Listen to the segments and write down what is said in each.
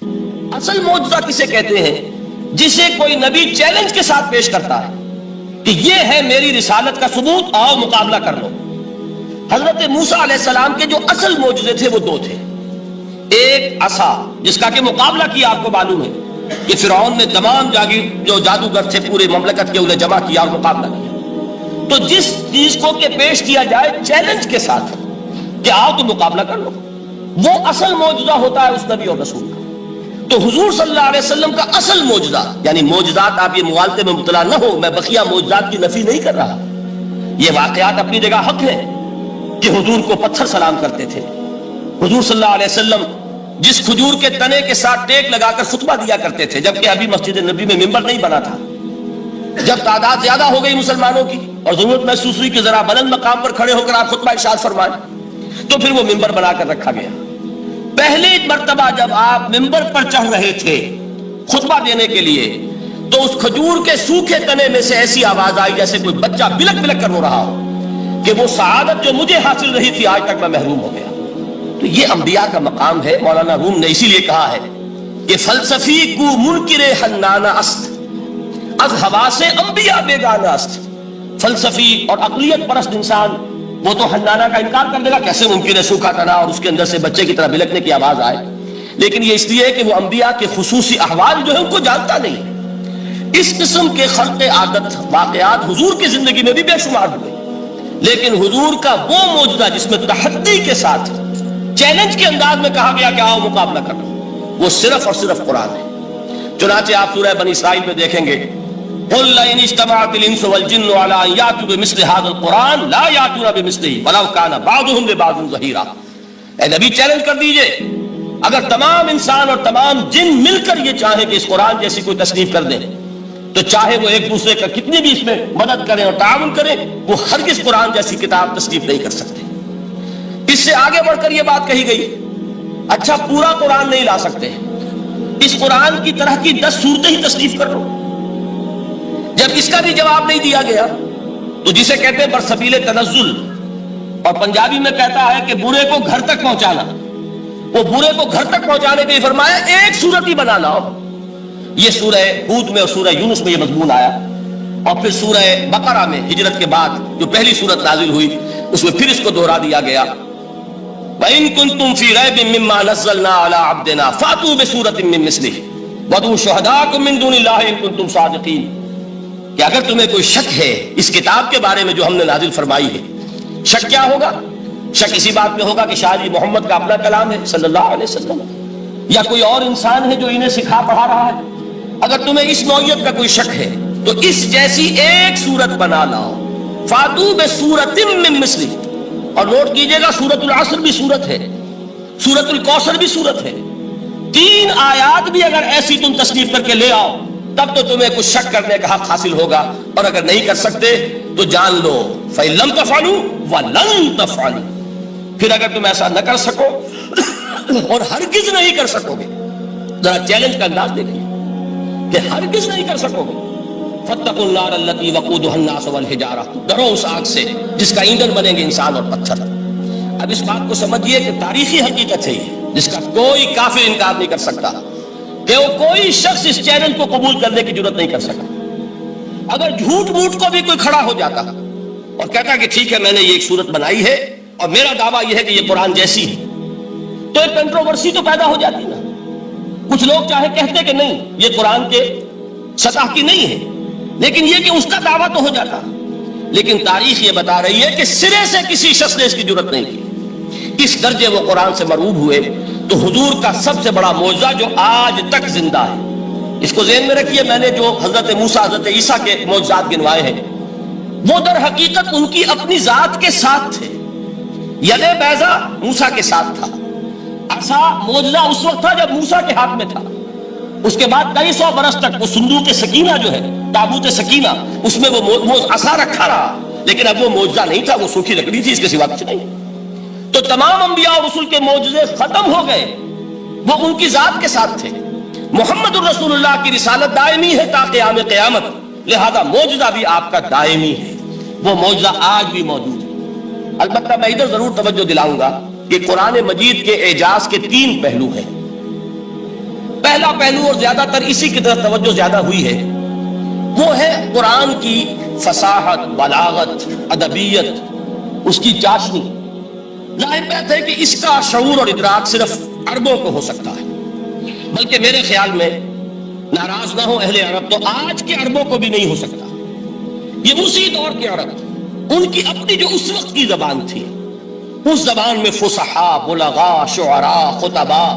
اصل معجزہ کسے کہتے ہیں؟ جسے کوئی نبی چیلنج کے ساتھ پیش کرتا ہے کہ یہ ہے میری رسالت کا ثبوت، آؤ مقابلہ کر لو۔ حضرت موسیٰ علیہ السلام کے جو اصل معجزے تھے وہ دو تھے۔ ایک عصا، جس کا کہ مقابلہ کیا آپ کو معلوم ہے کہ فرعون نے تمام جو جادوگر تھے پورے مملکت کے انہیں جمع کیا اور مقابلہ کیا۔ تو جس چیز کو کہ پیش کیا جائے چیلنج کے ساتھ کہ آؤ تو مقابلہ کر لو، وہ اصل معجزہ ہوتا ہے اس نبی اور رسول کا۔ تو حضور صلی اللہ علیہ وسلم کا اصل معجزہ، یعنی معجزات، آپ یہ مغالطے میں مبتلا نہ ہو، میں بقیہ معجزات کی نفی نہیں کر رہا، یہ واقعات اپنی جگہ حق ہے کہ حضور کو پتھر سلام کرتے تھے۔ حضور صلی اللہ علیہ وسلم جس کھجور کے تنے کے ساتھ ٹیک لگا کر خطبہ دیا کرتے تھے، جبکہ ابھی مسجد نبی میں ممبر نہیں بنا تھا، جب تعداد زیادہ ہو گئی مسلمانوں کی اور ضرورت محسوس ہوئی کہ ذرا بلند مقام پر کھڑے ہو کر آپ خطبہ ارشاد فرمائیں، تو پھر وہ ممبر بنا کر رکھا گیا۔ پہلی مرتبہ جب آپ ممبر پر چڑھ رہے تھے خطبہ دینے کے لیے، تو اس کھجور کے سوکھے تنے میں سے ایسی آواز آئی جیسے کوئی بچہ بلک بلک کر رو رہا ہو کہ وہ سعادت جو مجھے حاصل رہی تھی آج تک میں محروم ہو گیا۔ تو یہ انبیاء کا مقام ہے۔ مولانا روم نے اسی لیے کہا ہے کہ فلسفی کو منکر حنانہ است، از حواس انبیاء بیگانہ است۔ فلسفی اور عقلیت پرست انسان وہ تو حنانہ کا انکار کر دے گا، کیسے ممکن ہے سوکھا تنا اور اس کے اندر سے بچے کی طرح بلکنے کی آواز آئے، لیکن یہ اس لیے ہے کہ وہ انبیاء کے خصوصی احوال جو ہے ان کو جانتا نہیں۔ اس قسم کے خرق عادت واقعات حضور کی زندگی میں بھی بے شمار ہوئے، لیکن حضور کا وہ معجزہ جس میں تحدی کے ساتھ چیلنج کے انداز میں کہا گیا کہ آؤ مقابلہ کرو، وہ صرف اور صرف قرآن ہے۔ چنانچہ آپ سورہ بنی اسرائیل میں دیکھیں گے، قُلْ لَئِنِ اجْتَمَعَتِ الْإِنسُ وَالْجِنُّ عَلَىٰ أَن يَأْتُوا بِمِثْلِ هَٰذَا الْقُرْآنِ لَا يَأْتُونَ بِمِثْلِهِ وَلَوْ كَانَ بَعْضُهُمْ لِبَعْضٍ ظَهِيرًا۔ اے نبی چیلنج کر دیجئے، اگر تمام انسان اور تمام جن مل کر یہ چاہیں کہ اس قرآن جیسی کوئی تصنیف کر دیں، تو چاہے وہ ایک دوسرے کا کتنی بھی اس میں مدد کریں اور تعاون کریں، وہ ہرگز قرآن جیسی کتاب تصنیف نہیں کر سکتے۔ اس سے آگے بڑھ کر یہ بات کہی گئی، اچھا پورا قرآن نہیں لا سکتے، اس قرآن کی طرح کی 10 صورتیں ہی تصنیف کر لو۔ جب اس کا بھی جواب نہیں دیا گیا تو جسے کہتے ہیں برسبیل تنزل، اور پنجابی میں کہتا ہے کہ برے کو گھر تک پہنچانا، وہ برے کو گھر تک پہنچانے کے لیے فرمایا ایک صورت ہی بنا لاؤ۔ یہ سورہ ہود میں اور سورہ یونس میں یہ مضمون آیا، اور پھر سورہ بقرہ میں ہجرت کے بعد جو پہلی صورت نازل ہوئی اس میں پھر اس کو دوہرا دیا گیا، وَإِن كُنتُمْ فِي رَيْبٍ مِّمَّا نَزَّلْنَا عَلَىٰ عَبْدِنَا فَأْتُوا بِسُورَةٍ مِّن مِّثْلِهِ وَادْعُوا شُهَدَاءَكُم مِّن دُونِ اللَّهِ إِن كُنتُمْ صَادِقِينَ۔ کہ اگر تمہیں کوئی شک ہے اس کتاب کے بارے میں جو ہم نے نازل فرمائی ہے، شک کیا ہوگا؟ شک اسی بات میں ہوگا کہ شاید یہ محمد کا اپنا کلام ہے صلی اللہ علیہ وسلم، یا کوئی اور انسان ہے جو انہیں سکھا پڑھا رہا ہے۔ اگر تمہیں اس نوعیت کا کوئی شک ہے تو اس جیسی ایک صورت بنا لاؤ، فَأْتُوا بِسُورَةٍ مِّن مِّثْلِهِ۔ اور نوٹ کیجئے گا سورۃ العصر بھی صورت ہے، سورۃ الکوثر بھی صورت ہے، 3 آیات بھی اگر ایسی تم تصنیف کر کے لے آؤ تب تو تمہیں کچھ شک کرنے کا حق حاصل ہوگا، اور اگر نہیں کر سکتے تو جان لو فَإِن لَّمْ تَفْعَلُوا وَلَن تَفْعَلُوا۔ پھر اگر تم ایسا نہ کر سکو اور ہرگز نہیں کر سکو گے، ذرا چیلنج کا انداز دیکھیے کہ ہرگز نہیں کر سکو گے، فَاتَّقُوا النَّارَ الَّتِي وَقُودُهَا النَّاسُ وَالْحِجَارَةُ، ڈرو اس آگ سے جس کا ایندھن بنیں گے انسان اور پتھر۔ اب اس بات کو سمجھیے کہ تاریخی حقیقت ہے یہ، جس کا کوئی کافر انکار نہیں کر سکتا، کہ وہ کوئی شخص اس چیلنج کو قبول کرنے کی جرات نہیں کر سکا۔ اگر جھوٹ موٹ کو بھی کوئی کھڑا ہو جاتا اور کہتا کہ ٹھیک ہے میں نے یہ ایک صورت بنائی ہے اور میرا دعویٰ یہ ہے کہ یہ قرآن جیسی ہے، تو ایک کنٹروورسی تو پیدا ہو جاتی نا۔ کچھ لوگ چاہے کہتے کہ نہیں یہ قرآن کے سطح کی نہیں ہے، لیکن یہ کہ اس کا دعویٰ تو ہو جاتا۔ لیکن تاریخ یہ بتا رہی ہے کہ سرے سے کسی شخص نے اس کی جرات نہیں کی۔ اس درجے وہ قرآن سے مرعوب ہوئے۔ تو حضور کا سب سے بڑا معجزہ جو آج تک زندہ ہے، اس کو ذہن میں رکھیے، میں نے جو حضرت موسیٰ حضرت عیسیٰ کے معجزات گنوائے ہیں وہ در حقیقت ان کی اپنی ذات کے ساتھ تھے۔ ید بیضا موسیٰ کے ساتھ تھا، عصا معجزہ اس وقت تھا جب موسیٰ کے ہاتھ میں تھا، اس کے بعد 250 برس تک وہ صندوق سکینہ جو ہے، تابوت سکینہ، اس میں وہ عصا رکھا رہا، لیکن اب وہ معجزہ نہیں تھا، وہ سوکھی لکڑی تھی، اس کے سوا کچھ نہیں۔ تو تمام انبیاء اور رسول کے معجزے ختم ہو گئے، وہ ان کی ذات کے ساتھ تھے۔ محمد الرسول اللہ کی رسالت دائمی ہے تا قیام قیامت، لہذا معجزہ بھی آپ کا دائمی ہے، وہ معجزہ آج بھی موجود ہے۔ البتہ میں ادھر ضرور توجہ دلاؤں گا کہ قرآن مجید کے اعجاز کے 3 پہلو ہیں۔ پہلا پہلو اور زیادہ تر اسی کی طرف توجہ زیادہ ہوئی ہے، وہ ہے قرآن کی فصاحت، بلاغت، ادبیت، اس کی چاشنی۔ ظاہر بات ہے کہ اس کا شعور اور ادراک صرف عربوں کو ہو سکتا ہے، بلکہ میرے خیال میں ناراض نہ ہو اہل عرب تو آج کے عربوں کو بھی نہیں ہو سکتا۔ یہ اسی دور کے عرب، ان کی اپنی جو اس وقت کی زبان تھی، اس زبان میں فصحاء، بلغاء، شعراء، خطباء،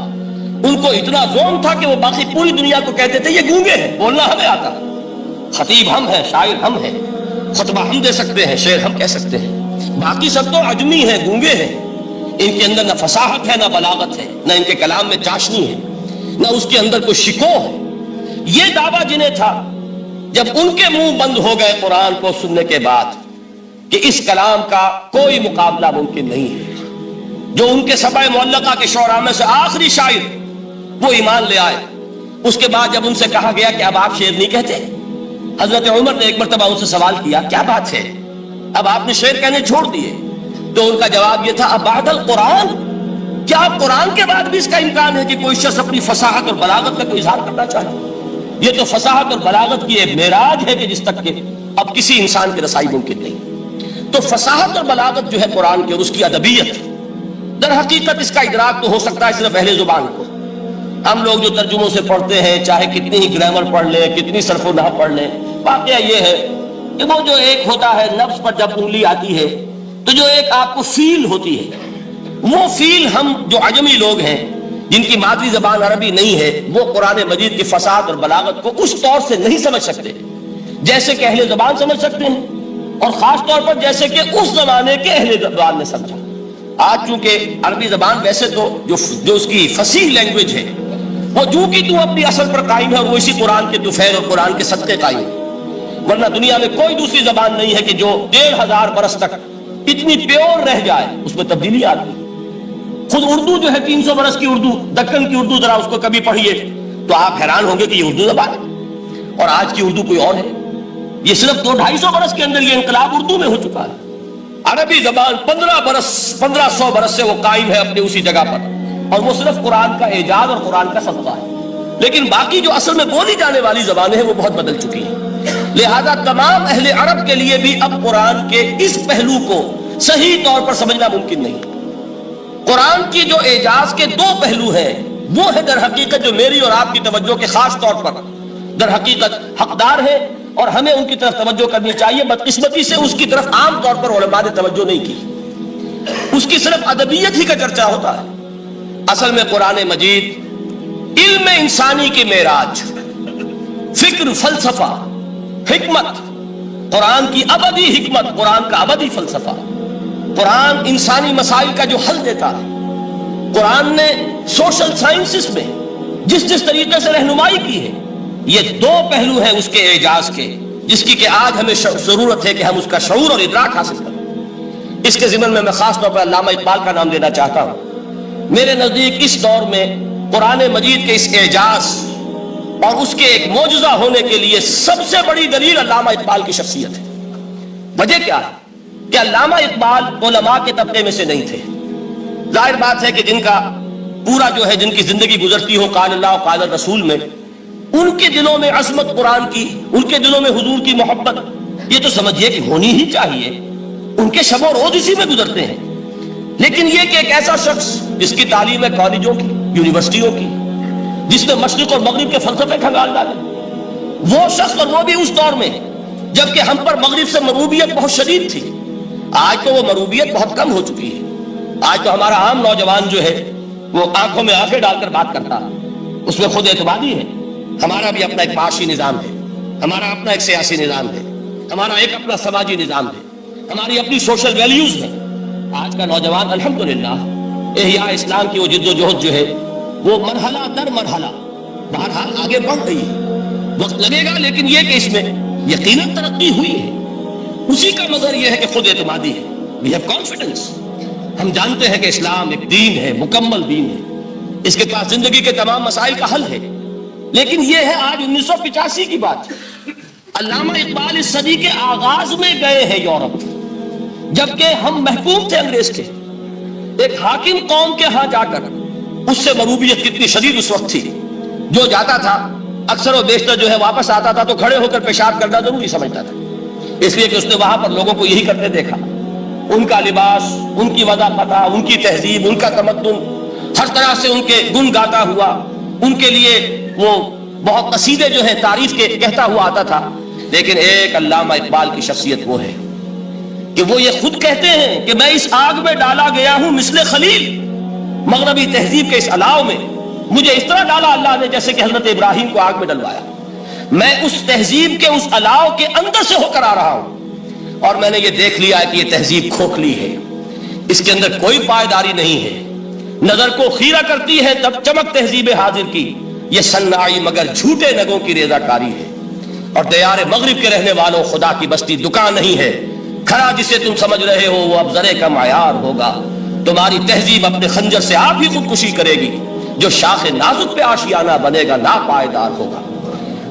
ان کو اتنا ذوق تھا کہ وہ باقی پوری دنیا کو کہتے تھے یہ گونگے ہیں، بولنا ہمیں آتا، خطیب ہم ہیں، شاعر ہم ہیں، خطبہ ہم دے سکتے ہیں، شعر ہم کہہ سکتے ہیں، باقی سب تو عجمی ہیں، گونگے ہیں، ان کے اندر نہ فصاحت ہے، نہ بلاغت ہے، نہ ان کے کلام میں چاشنی ہے، نہ اس کے اندر کوئی شکو ہے۔ یہ دعویٰ جنہیں تھا، جب ان کے منہ بند ہو گئے قرآن کو سننے کے بعد کہ اس کلام کا کوئی مقابلہ ممکن نہیں ہے، جو ان کے سبع معلقہ کے شعراء میں سے آخری شاعر وہ ایمان لے آئے، اس کے بعد جب ان سے کہا گیا کہ اب آپ شعر نہیں کہتے، حضرت عمر نے ایک مرتبہ ان سے سوال کیا کیا بات ہے، اب آپ نے شعر کہنے چھوڑ دیے؟ تو ان کا جواب یہ تھا اب بعد القرآن، کیا قرآن کے بعد بھی اس کا امکان ہے کہ کوئی شخص اپنی فصاحت اور بلاغت کا کوئی اظہار کرنا چاہے؟ یہ تو فصاحت اور بلاغت کی ایک معراج ہے کہ جس تک کہ اب کسی انسان کی رسائی ممکن نہیں۔ تو فصاحت اور بلاغت جو ہے قرآن کی اور اس کی ادبیت، در حقیقت اس کا ادراک تو ہو سکتا ہے صرف اہل زبان کو۔ ہم لوگ جو ترجموں سے پڑھتے ہیں، چاہے کتنی ہی گرامر پڑھ لیں، کتنی صرف و نحو پڑھ لیں، واقعہ یہ ہے کہ وہ جو ایک ہوتا ہے نفس پر جب انگلی آتی ہے تو جو ایک آپ کو فیل ہوتی ہے، وہ فیل ہم جو عجمی لوگ ہیں جن کی مادری زبان عربی نہیں ہے، وہ قرآن مجید کی فصاحت اور بلاغت کو اس طور سے نہیں سمجھ سکتے جیسے کہ اہل زبان سمجھ سکتے ہیں، اور خاص طور پر جیسے کہ اس زمانے کے اہل زبان نے سمجھا۔ آج چونکہ عربی زبان ویسے تو جو اس کی فصیح لینگویج ہے وہ جو کی تو اپنی اصل پر قائم ہے، اور وہ اسی قرآن کے طفیل اور قرآن کے صدقے قائم ہے، ورنہ دنیا میں کوئی دوسری زبان نہیں ہے کہ جو 1500 برس تک اتنی پیور رہ جائے، اس میں تبدیلی آتی۔ خود اردو جو ہے 300 برس کی اردو، دکن کی اردو، ذرا اس کو کبھی پڑھیے تو آپ حیران ہوں گے کہ یہ اردو زبان ہے اور آج کی اردو کوئی اور ہے۔ یہ صرف 200-250 برس کے اندر یہ انقلاب اردو میں ہو چکا ہے۔ عربی زبان 1500 برس سے وہ قائم ہے اپنی اسی جگہ پر، اور وہ صرف قرآن کا اعجاز اور قرآن کا صدقہ ہے، لیکن باقی جو اصل میں بولی جانے والی زبانیں ہیں وہ بہت بدل چکی ہیں۔ لہذا تمام اہل عرب کے لیے بھی اب قرآن کے اس پہلو کو صحیح طور پر سمجھنا ممکن نہیں۔ قرآن کی جو اعجاز کے 2 پہلو ہیں، وہ ہے در حقیقت جو میری اور آپ کی توجہ کے خاص طور پر در حقیقت حقدار ہے، اور ہمیں ان کی طرف توجہ کرنی چاہیے۔ بدقسمتی سے اس کی طرف عام طور پر علماء نے توجہ نہیں کی، اس کی صرف ادبیت ہی کا چرچا ہوتا ہے۔ اصل میں قرآن مجید علم انسانی کی معراج، فکر، فلسفہ، حکمت، قرآن کی ابدی حکمت، قرآن کا ابدی فلسفہ، قرآن انسانی مسائل کا جو حل دیتا ہے، قرآن نے سوشل سائنسز میں جس طریقے سے رہنمائی کی ہے، یہ 2 پہلو ہیں اس کے اعجاز کے، جس کی کہ آج ہمیں ضرورت ہے کہ ہم اس کا شعور اور ادراک حاصل کریں۔ اس کے ضمن میں میں خاص طور پر علامہ اقبال کا نام لینا چاہتا ہوں۔ میرے نزدیک اس دور میں قرآن مجید کے اس اعجاز اور اس کے ایک معجزہ ہونے کے لیے سب سے بڑی دلیل علامہ اقبال کی شخصیت ہے۔ وجہ کیا ہے کہ علامہ اقبال علماء کے طبقے میں سے نہیں تھے۔ ظاہر بات ہے کہ جن کا پورا جو ہے جن کی زندگی گزرتی ہو قال اللہ و قال الرسول میں، ان کے دلوں میں عظمت قرآن کی، ان کے دلوں میں حضور کی محبت، یہ تو سمجھیے کہ ہونی ہی چاہیے، ان کے شب و روز اسی میں گزرتے ہیں۔ لیکن یہ کہ ایک ایسا شخص جس کی تعلیم ہے کالجوں کی، یونیورسٹیوں کی، جس نے مشرق اور مغرب کے فلسفے کھنگال ڈالے، وہ شخص، اور وہ بھی اس دور میں جبکہ ہم پر مغرب سے مروبیت بہت شدید تھی۔ آج تو وہ مروبیت بہت کم ہو چکی ہے۔ آج تو ہمارا عام نوجوان جو ہے وہ آنکھوں میں آنکھیں ڈال کر بات کرتا ہے، اس میں خود اعتمادی ہے۔ ہمارا بھی اپنا ایک معاشی نظام ہے، ہمارا اپنا ایک سیاسی نظام ہے، ہمارا ایک اپنا سماجی نظام ہے، ہماری اپنی سوشل ویلیوز ہیں۔ آج کا نوجوان الحمدللہ احیاء اسلام کی وہ جد و جہد جو ہے وہ مرحلہ در مرحلہ بہرحال آگے بڑھ رہی ہے، وقت لگے گا، لیکن یہ کہ اس میں یقیناً ترقی ہوئی ہے۔ اسی کا مظہر یہ ہے کہ خود اعتمادی ہے، we have confidence۔ ہم جانتے ہیں کہ اسلام ایک دین ہے، مکمل دین ہے، اس کے پاس زندگی کے تمام مسائل کا حل ہے۔ لیکن یہ ہے آج 1985 کی بات، علامہ اقبال اس صدی کے آغاز میں گئے ہیں یورپ، جبکہ ہم محکوم تھے انگریز کے۔ ایک حاکم قوم کے ہاں جا کر، اس سے مروبیت کتنی شدید اس وقت تھی، جو جاتا تھا اکثر و بیشتر جو ہے واپس آتا تھا تو کھڑے ہو کر پیشاب کرنا ضروری سمجھتا تھا، اس لیے کہ اس نے وہاں پر لوگوں کو یہی کرتے دیکھا۔ ان کا لباس، ان کی وضع پتہ، ان کی تہذیب، ان کا تمدن، ہر طرح سے ان کے گن گاتا ہوا، ان کے لیے وہ بہت قصیدے جو ہے تعریف کے کہتا ہوا آتا تھا۔ لیکن ایک علامہ اقبال کی شخصیت وہ ہے کہ وہ یہ خود کہتے ہیں کہ میں اس آگ میں ڈالا گیا ہوں مثل خلیل، مغربی تہذیب کے اس الاؤ میں مجھے اس طرح ڈالا اللہ نے جیسے کہ حضرت ابراہیم کو آگ میں ڈلوایا۔ میں اس تہذیب کے اس الاؤ کے اندر سے ہو کر آ رہا ہوں، اور میں نے یہ دیکھ لیا ہے کہ یہ تہذیب کھوکھلی ہے، اس کے اندر کوئی پائیداری نہیں ہے، نظر کو خیرہ کرتی ہے تب چمک تہذیب حاضر کی، یہ صناعی مگر جھوٹے نگوں کی ریزہ کاری ہے۔ اور دیار مغرب کے رہنے والوں، خدا کی بستی دکان نہیں ہے، کھڑا جسے تم سمجھ رہے ہو وہ اب ذرے کا معیار ہوگا۔ تمہاری تہذیب اپنے خنجر سے آپ ہی خودکشی کرے گی، جو شاخ نازک پہ آشیانہ بنے گا ناپائیدار ہوگا۔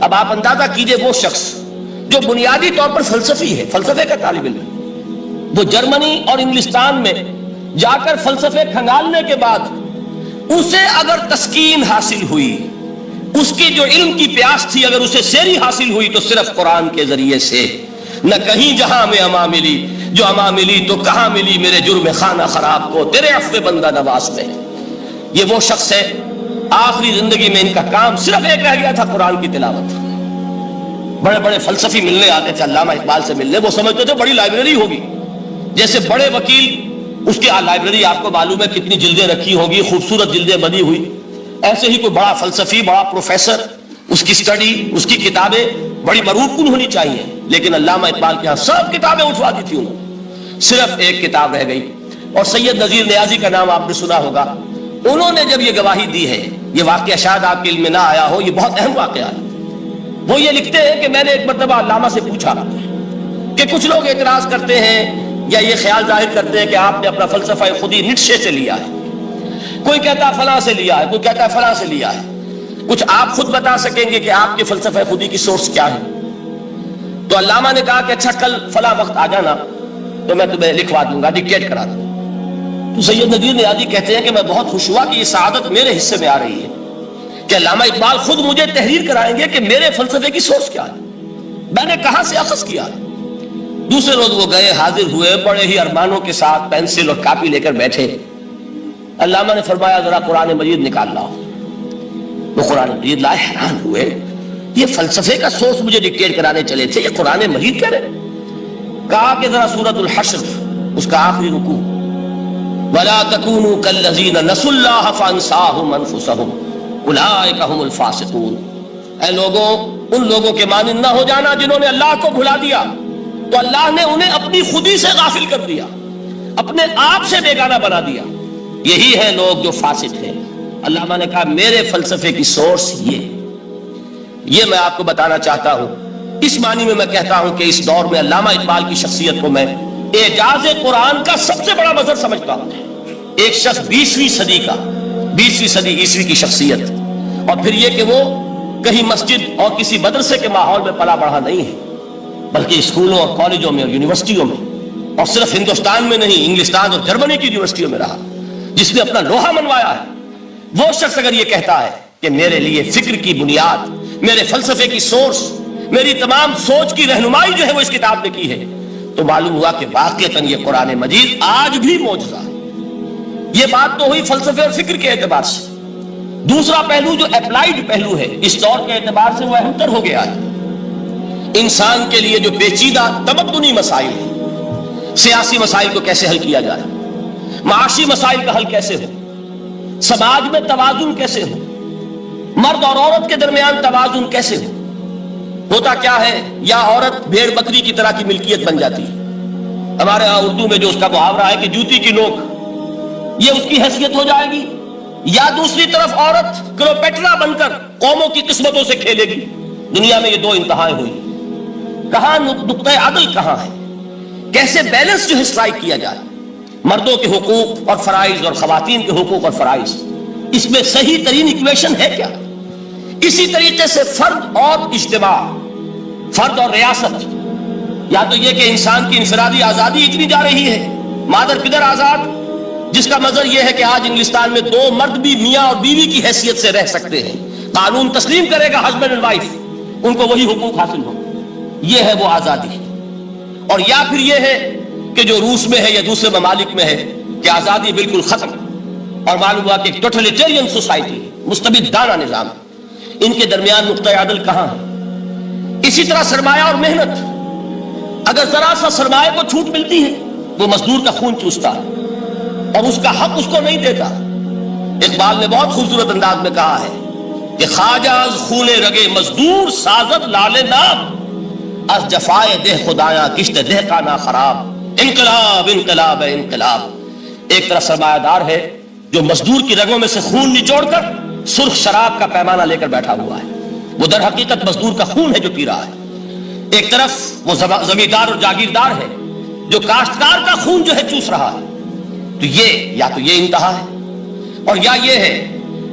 اب آپ اندازہ کیجئے وہ شخص جو بنیادی طور پر فلسفی ہے، فلسفے کا طالب علم، وہ جرمنی اور انگلستان میں جا کر فلسفے کھنگالنے کے بعد اسے اگر تسکین حاصل ہوئی، اس کی جو علم کی پیاس تھی اگر اسے سیری حاصل ہوئی تو صرف قرآن کے ذریعے سے، نہ کہیں جہاں میں اما ملی، جو اما ملی تو کہاں ملی میرے جرم خانہ خراب کو تیرے عفو بندہ نواز میں۔ یہ وہ شخص ہے آخری زندگی میں ان کا کام صرف ایک رہ گیا تھا، قرآن کی تلاوت۔ بڑے بڑے فلسفی ملنے آتے تھے علامہ اقبال سے ملنے، وہ سمجھتے تھے بڑی لائبریری ہوگی، جیسے بڑے وکیل اس کی لائبریری آپ کو معلوم ہے کتنی جلدیں رکھی ہوں گی، خوبصورت جلدیں بنی ہوئی، ایسے ہی کوئی بڑا فلسفی، بڑا پروفیسر، اس کی سٹڈی، اس کی کتابیں بڑی مروب کن ہونی چاہیے۔ لیکن علامہ اقبال کے ہاں سب کتابیں اٹھوا دی تھی انہوں نے، صرف ایک کتاب رہ گئی، اور سید نذیر نیازی کا نام آپ نے سنا ہوگا۔ انہوں نے جب یہ گواہی دی ہے، یہ واقعہ شاید آپ کے علم میں نہ آیا ہو، یہ بہت اہم واقعہ ہے۔ وہ یہ لکھتے ہیں کہ میں نے ایک مرتبہ علامہ سے پوچھا کہ کچھ لوگ اعتراض کرتے ہیں یا یہ خیال ظاہر کرتے ہیں کہ آپ نے اپنا فلسفہ خودی نیٹشے سے لیا ہے، کوئی کہتا ہے فلاں سے لیا ہے، کوئی کہتا ہے فلاں سے لیا ہے، کچھ آپ خود بتا سکیں گے کہ آپ کے فلسفہ خودی کی سورس کیا ہے؟ تو علامہ نے کہا کہ اچھا کل فلاں وقت آ جانا تو میں تمہیں لکھوا دوں گا، ڈکٹیٹ کرا دوں۔ تو سید نذیر نیازی کہتے ہیں کہ میں بہت خوش ہوا کہ یہ سعادت میرے حصے میں آ رہی ہے کہ علامہ اقبال خود مجھے تحریر کرائیں گے کہ میرے فلسفے کی سورس کیا ہے، میں نے کہاں سے اخذ کیا ہے۔ دوسرے روز وہ گئے، حاضر ہوئے، بڑے ہی ارمانوں کے ساتھ پینسل اور کاپی لے کر بیٹھے۔ علامہ نے فرمایا ذرا قرآن مجید نکال لاؤ۔ وہ قرآن مجید لائے، حیران ہوئے، یہ فلسفے کا سورس مجھے ڈکٹیٹ کرانے چلے تھے، یہ قرآن مجید کہہ رہے؟ کہا کہ ذرا سورۃ الحشر اس کا آخری رکوع، وَلَا تَكُونُوا كَالَّذِينَ نَسُوا اللَّهَ فَأَنسَاهُمْ أَنفُسَهُمْ أُولَٰئِكَ هُمُ الْفَاسِقُونَ۔ اے لوگوں، ان لوگوں کے مانند نہ ہو جانا جنہوں نے اللہ کو بھلا دیا تو اللہ نے انہیں اپنی خودی سے غافل کر دیا، اپنے آپ سے بیگانہ بنا دیا، یہی ہے لوگ جو فاسق ہیں۔ علامہ نے کہا میرے فلسفے کی سورس یہ میں آپ کو بتانا چاہتا ہوں۔ اس معنی میں کہتا ہوں کہ اس دور میں علامہ اقبال کی شخصیت کو میں اعجاز قرآن کا سب سے بڑا مظہر سمجھتا ہوں۔ ایک شخص 20ویں صدی کا، 20ویں صدی عیسوی کی شخصیت، اور پھر یہ کہ وہ کہیں مسجد اور کسی مدرسے کے ماحول میں پلا بڑھا نہیں ہے، بلکہ اسکولوں اور کالجوں میں اور یونیورسٹیوں میں، اور صرف ہندوستان میں نہیں، انگلستان اور جرمنی کی یونیورسٹیوں میں رہا، جس نے اپنا لوہا منوایا ہے۔ وہ شخص اگر یہ کہتا ہے کہ میرے لیے فکر کی بنیاد، میرے فلسفے کی سورس، میری تمام سوچ کی رہنمائی جو ہے وہ اس کتاب نے کی ہے، تو معلوم ہوا کہ واقعتاً یہ قرآن مجید آج بھی معجزہ ہے۔ یہ بات تو ہوئی فلسفے اور فکر کے اعتبار سے۔ دوسرا پہلو جو اپلائیڈ پہلو ہے اس دور کے اعتبار سے وہ اہم تر ہو گیا ہے۔ انسان کے لیے جو پیچیدہ تمدنی مسائل ہیں، سیاسی مسائل کو کیسے حل کیا جائے، معاشی مسائل کا حل کیسے ہو، سماج میں توازن کیسے ہو، مرد اور عورت کے درمیان توازن کیسے ہو، ہوتا کیا ہے یا عورت بھیڑ بکری کی طرح کی ملکیت بن جاتی ہے۔ ہمارے ہاں اردو میں جو اس کا محاورہ ہے کہ جوتی کی نوک، یہ اس کی حیثیت ہو جائے گی، یا دوسری طرف عورت کلوپیٹرا بن کر قوموں کی قسمتوں سے کھیلے گی۔ دنیا میں یہ دو انتہائیں ہوئی، کہاں نقطۂ عدل کہاں ہے، کیسے بیلنس جو ہے اسٹرائک کیا جائے، مردوں کے حقوق اور فرائض اور خواتین کے حقوق اور فرائض، اس میں صحیح ترین ایکویشن ہے کیا؟ اسی طریقے سے فرد اور اجتماع، فرد اور ریاست، یا تو یہ کہ انسان کی انفرادی آزادی اتنی جا رہی ہے، مادر پدر آزاد، جس کا مظہر یہ ہے کہ آج انگلستان میں 2 مرد بھی میاں اور بیوی کی حیثیت سے رہ سکتے ہیں، قانون تسلیم کرے گا ہسبینڈ اینڈ وائف، ان کو وہی حقوق حاصل ہو. یہ ہے وہ آزادی. اور یا پھر یہ ہے کہ جو روس میں ہے یا دوسرے ممالک میں ہے کہ آزادی بالکل ختم، اور معلوم ہوا کہ ایک ٹوٹلیٹیرین سوسائٹی، مستبدانہ نظام. ان کے درمیان نقطہ عدل کہاں ہے؟ اسی طرح سرمایہ اور محنت. اگر ذرا سا سرمایہ کو چھوٹ ملتی ہے وہ مزدور کا خون چوستا ہے اور اس کا حق اس کو نہیں دیتا. اقبال نے بہت خوبصورت انداز میں کہا ہے کہ خواجہ از خون رگے مزدور سازد لال ناب، از جفائے دہ خدایاں کشت دہ کا نا خراب. انقلاب انقلاب انقلاب. ایک طرف سرمایہ دار ہے جو مزدور کی رگوں میں سے خون نچوڑ کر سرخ شراب کا پیمانہ لے کر بیٹھا ہوا ہے، وہ در حقیقت مزدور کا خون ہے جو پی رہا ہے. ایک طرف وہ زمیندار اور جاگیردار ہے جو کاشتکار کا خون جو ہے چوس رہا ہے. تو یہ یا تو یہ انتہا ہے، اور یا یہ ہے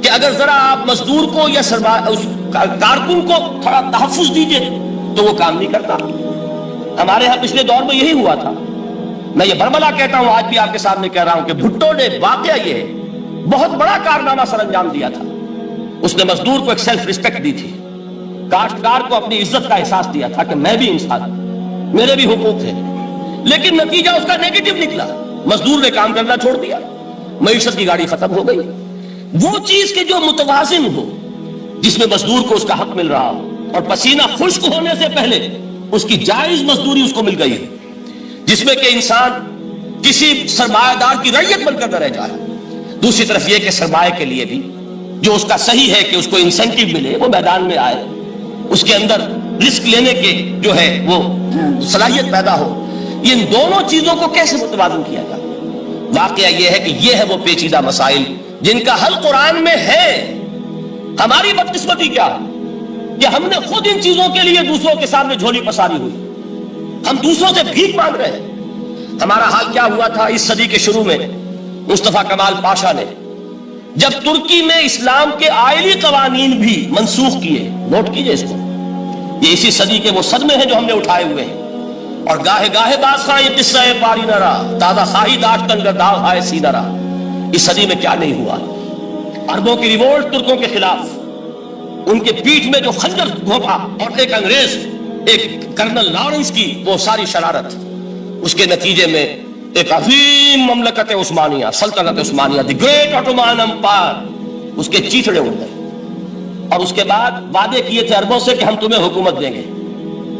کہ اگر ذرا آپ مزدور کو یا اس کارکن کو تھوڑا تحفظ دیجئے تو وہ کام نہیں کرتا. ہمارے ہاں پچھلے دور میں یہی ہوا تھا. میں یہ برملا کہتا ہوں، آج بھی آپ کے سامنے کہہ رہا ہوں کہ بھٹو نے واقعہ یہ ہے بہت بڑا کارنامہ سر انجام دیا تھا. اس نے مزدور کو ایک سیلف ریسپیکٹ دی تھی، کاشتکار کو اپنی عزت کا احساس دیا تھا کہ میں بھی انسان ہوں، میرے بھی حقوق ہیں. لیکن نتیجہ اس کا نیگیٹو نکلا. مزدور نے کام کرنا چھوڑ دیا، معیشت کی گاڑی ختم ہو گئی. وہ چیز کہ جو متوازن ہو، جس میں مزدور کو اس کا حق مل رہا ہو اور پسینہ خشک ہونے سے پہلے اس کی جائز مزدوری اس کو مل گئی ہے، جس میں کہ انسان کسی سرمایہ دار کی رعیت بن کر نہ رہ جائے. دوسری طرف یہ کہ سرمایہ کے لیے بھی جو اس کا صحیح ہے کہ اس کو انسینٹیو ملے، وہ میدان میں آئے، اس کے اندر رسک لینے کے جو ہے وہ صلاحیت پیدا ہو. ان دونوں چیزوں کو کیسے متوازن کیا جائے؟ واقعہ یہ ہے کہ یہ ہے وہ پیچیدہ مسائل جن کا حل قرآن میں ہے. ہماری بدقسمتی کیا ہے کہ ہم نے خود ان چیزوں کے لیے دوسروں کے سامنے جھولی پساری ہوئی. ہم دوسروں سے بھیک مانگ رہے ہیں. ہمارا حال کیا ہوا تھا اس صدی کے شروع میں؟ مصطفیٰ کمال پاشا نے جب ترکی میں اسلام کے آئلی قوانین بھی منسوخ کیے، نوٹ کیجئے اس کو، یہ اسی صدی کے وہ صدمے ہیں جو ہم نے اٹھائے ہوئے ہیں. اور گاہے گاہے باز خواہ یہ قصہ پاری نہ رہا، تازہ خواہی داشتن گرداؤ ہائے سی نہ رہا. اس صدی میں کیا نہیں ہوا؟ عربوں کی ریوولٹ ترکوں کے خلاف، ان کے پیٹھ میں جو خنجر گھونپا، اور ایک انگریز، ایک کرنل لارنس کی وہ ساری شرارت، اس کے نتیجے میں ایک عظیم مملکت عثمانیہ، سلطنت عثمانیہ، دی گریٹ آٹومان امپائر، اس کے چیتڑے اڑ گئے. اور اس کے بعد وعدے کیے تھے عربوں سے کہ ہم تمہیں حکومت دیں گے.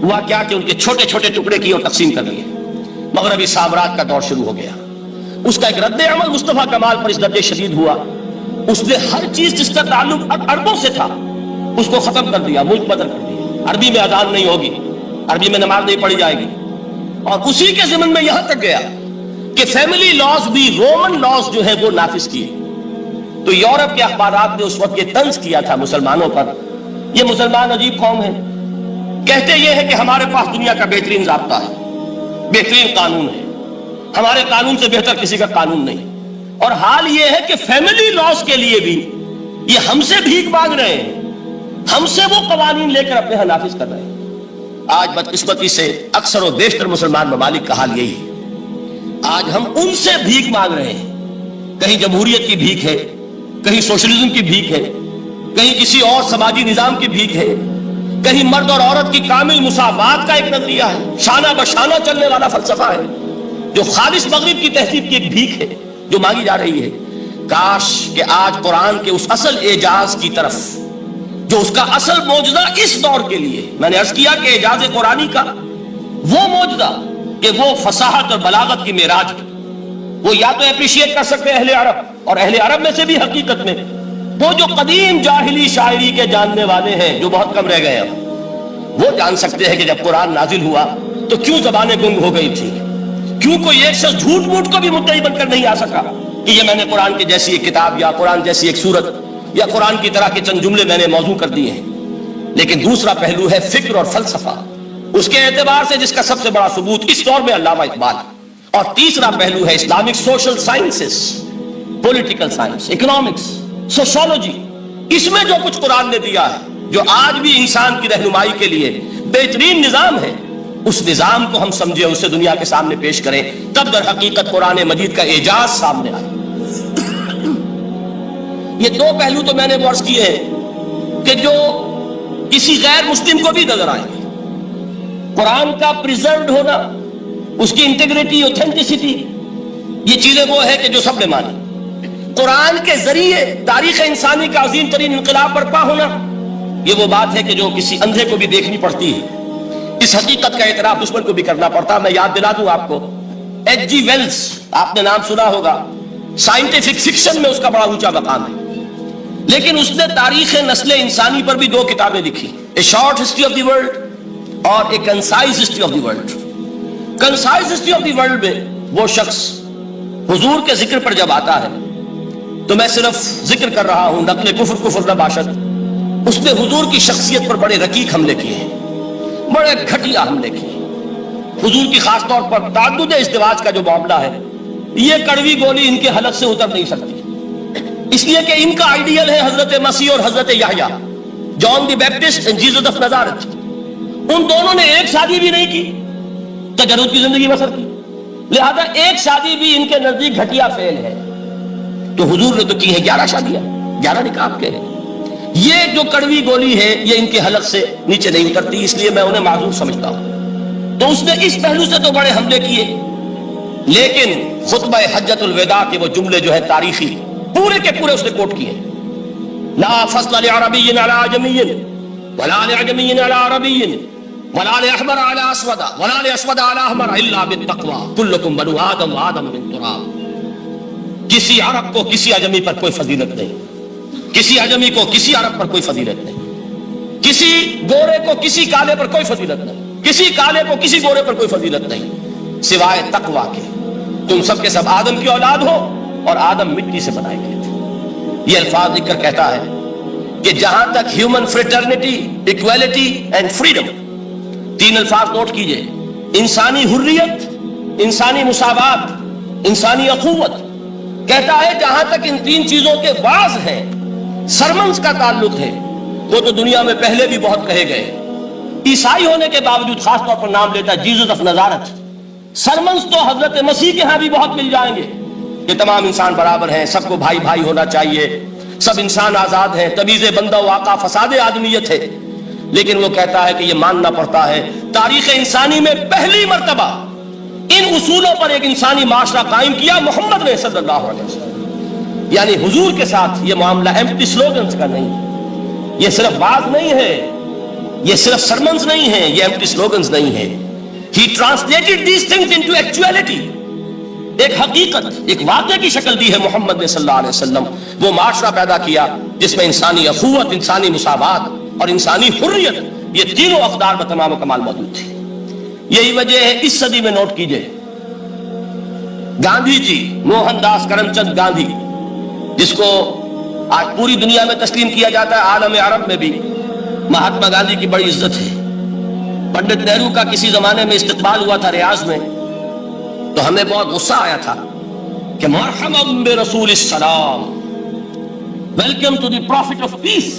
ہوا کیا کہ ان کے چھوٹے چھوٹے ٹکڑے کیے اور تقسیم کر لیے. مغربی سامراج کا دور شروع ہو گیا. اس کا ایک رد عمل مصطفیٰ کمال پر اس درجے شدید ہوا، اس نے ہر چیز جس کا تعلق عربوں سے تھا اس کو ختم کر دیا، ملک بدل کر دیا. عربی میں اذان نہیں ہوگی، عربی میں نماز نہیں پڑھی جائے گی. اور اسی کے ضمن میں یہاں تک گیا کہ فیملی لاز بھی رومن لاز جو ہے وہ نافذ کیے. تو یورپ کے اخبارات نے اس وقت یہ طنز کیا تھا مسلمانوں پر، یہ مسلمان عجیب قوم ہے، کہتے یہ ہے کہ ہمارے پاس دنیا کا بہترین ضابطہ ہے، بہترین قانون ہے، ہمارے قانون سے بہتر کسی کا قانون نہیں. اور حال یہ ہے کہ فیملی لاز کے لیے بھی یہ ہم سے بھیک مانگ رہے ہیں، ہم سے وہ قوانین لے کر اپنے ہاں نافذ کر رہے ہیں. آج بدقسمتی سے اکثر و بیشتر مسلمان ممالک کا حال یہی ہے. آج ہم ان سے بھیک مانگ رہے ہیں. کہیں جمہوریت کی بھیک ہے، کہیں سوشلزم کی بھیک ہے، کہیں کسی اور سماجی نظام کی بھیک ہے، کہیں مرد اور عورت کی کامل مساوات کا ایک نظریہ ہے، شانہ بشانہ چلنے والا فلسفہ ہے، جو خالص مغرب کی تہذیب کی ایک بھیک ہے جو مانگی جا رہی ہے. کاش کہ آج قرآن کے اس اصل اعجاز کی طرف، جو اس کا اصل معجزہ اس دور کے لیے، میں نے عرض کیا کہ اعجاز قرآنی کا وہ معجزہ کہ وہ فصاحت اور بلاغت کی معراج ہے، وہ یا تو اپریشیٹ کر سکتے اہل عرب، اور اہل عرب میں سے بھی حقیقت میں وہ جو قدیم جاہلی شاعری کے جاننے والے ہیں جو بہت کم رہ گئے ہیں، وہ جان سکتے ہیں کہ جب قرآن نازل ہوا تو کیوں زبانیں گنگ ہو گئی تھی، کیوں کوئی ایک شخص جھوٹ موٹ کو بھی مدعی بن کر نہیں آ سکا کہ یہ میں نے قرآن کی جیسی ایک کتاب یا قرآن جیسی ایک سورت یا قرآن کی طرح کے چند جملے میں نے موضوع کر دیے ہیں. لیکن دوسرا پہلو ہے فکر اور فلسفہ، اس کے اعتبار سے جس کا سب سے بڑا ثبوت اس دور میں علامہ اقبال. اور تیسرا پہلو ہے Islamic social sciences, political science, economics, sociology. اس میں جو کچھ قرآن نے دیا ہے، جو آج بھی انسان کی رہنمائی کے لیے بہترین نظام ہے، اس نظام کو ہم سمجھیں، اسے دنیا کے سامنے پیش کریں، تب در حقیقت قرآن مجید کا اعجاز سامنے آئے. یہ دو پہلو تو میں نے عرض کیے ہیں کہ جو کسی غیر مسلم کو بھی نظر آئے. قرآن کا پریزروڈ ہونا، اس کی انٹیگریٹی، اوتھینٹسٹی، یہ چیزیں وہ ہے کہ جو سب نے مانی. قرآن کے ذریعے تاریخ انسانی کا عظیم ترین انقلاب برپا ہونا، یہ وہ بات ہے کہ جو کسی اندھے کو بھی دیکھنی پڑتی ہے. اس حقیقت کا اعتراف دشمن کو بھی کرنا پڑتا. میں یاد دلا دوں آپ کو، ایچ جی ویلز، آپ نے نام سنا ہوگا، سائنٹیفک فکشن میں اس کا بڑا اونچا مقام ہے، لیکن اس نے تاریخ نسل انسانی پر بھی 2 کتابیں لکھی، a short history of the world اور a concise history of the world. Concise history of the world میں وہ شخص حضور کے ذکر پر جب آتا ہے، تو میں صرف ذکر کر رہا ہوں، نقل کفر نہ باشد، اس نے حضور کی شخصیت پر بڑے رقیق حملے کیے ہیں، بڑے گھٹیا حملے کیے. حضور کی خاص طور پر تعدد ازدواج کا جو معاملہ ہے، یہ کڑوی گولی ان کے حلق سے اتر نہیں سکتی، اس لیے کہ ان کا آئیڈیل ہے حضرت مسیح اور حضرت یحییٰ، جان دی بیپٹسٹ اینڈ جیسس آف نزارت. ان دونوں نے ایک شادی بھی نہیں کی، تجرد کی زندگی بسر کی، لہذا ایک شادی بھی ان کے نزدیک گھٹیا فعل ہے. تو حضور نے تو کی ہے 11 شادیاں، 11 نکاح کے ہیں. یہ جو کڑوی گولی ہے یہ ان کے حلق سے نیچے نہیں اترتی، اس لیے میں انہیں معذور سمجھتا ہوں. تو اس نے اس پہلو سے تو بڑے حملے کیے، لیکن خطبہ حجۃ الوداع کے وہ جملے جو ہے تاریخی، پورے کے پورے اس نے کوٹ کیے. لا فصل لعربی علی عجمی ولا لعجمی علی عربی ولا لاحمر علی اسود ولا لاسود علی احمر الا بالتقوی کلکم بنو آدم وآدم من تراب. کسی عرب کو کسی عجمی پر کوئی فضیلت نہیں، کسی عجمی کو کسی عرب پر کوئی فضیلت نہیں، کسی گورے کو کسی کالے پر کوئی فضیلت نہیں، کسی کالے کو کسی گورے پر کوئی فضیلت نہیں، سوائے تقوی کے. تم سب کے سب آدم کی اولاد ہو اور آدم مٹی سے بنائے گئے تھے. یہ الفاظ لکھ کر کہتا ہے کہ جہاں تک human fraternity, equality and freedom, 3 الفاظ نوٹ کیجئے، انسانی حریت، انسانی مساوات، انسانی اخوت. کہتا ہے جہاں تک ان 3 چیزوں کے بعض ہیں، سرمنز کا تعلق ہے، وہ تو دنیا میں پہلے بھی بہت کہے گئے. عیسائی ہونے کے باوجود خاص طور پر نام لیتا ہے جیسس آف نزارت. سرمنز تو حضرت مسیح کے ہاں بھی بہت مل جائیں گے کہ تمام انسان برابر ہیں، سب کو بھائی بھائی ہونا چاہیے، سب انسان آزاد ہیں، تمیز بندہ و آقا فساد آدمیت ہے. لیکن وہ کہتا ہے کہ یہ ماننا پڑتا ہے تاریخ انسانی میں پہلی مرتبہ ان اصولوں پر ایک انسانی معاشرہ قائم کیا محمد نے صلی اللہ علیہ وسلم. یعنی حضور کے ساتھ یہ معاملہ ایمپٹی سلوگنز کا نہیں، یہ صرف بات نہیں ہے، یہ صرف سرمنز نہیں ہے، یہ ایمپٹی سلوگنز نہیں ہے. He translated these things into actuality. ایک حقیقت، ایک واقعے کی شکل دی ہے محمد نے صلی اللہ علیہ وسلم. وہ معاشرہ پیدا کیا جس میں انسانی اخوت، انسانی مساوات اور انسانی حریت، یہ تینوں اقدار میں تمام و کمال موجود تھی. یہی وجہ ہے اس صدی میں نوٹ کیجئے، گاندھی جی، موہن داس کرم چند گاندھی، جس کو آج پوری دنیا میں تسلیم کیا جاتا ہے، عالم عرب میں بھی مہاتما گاندھی کی بڑی عزت ہے. پنڈت نہرو کا کسی زمانے میں استقبال ہوا تھا ریاض میں، تو ہمیں بہت غصہ آیا تھا کہ مرحبا برسول السلام، welcome to the prophet of peace.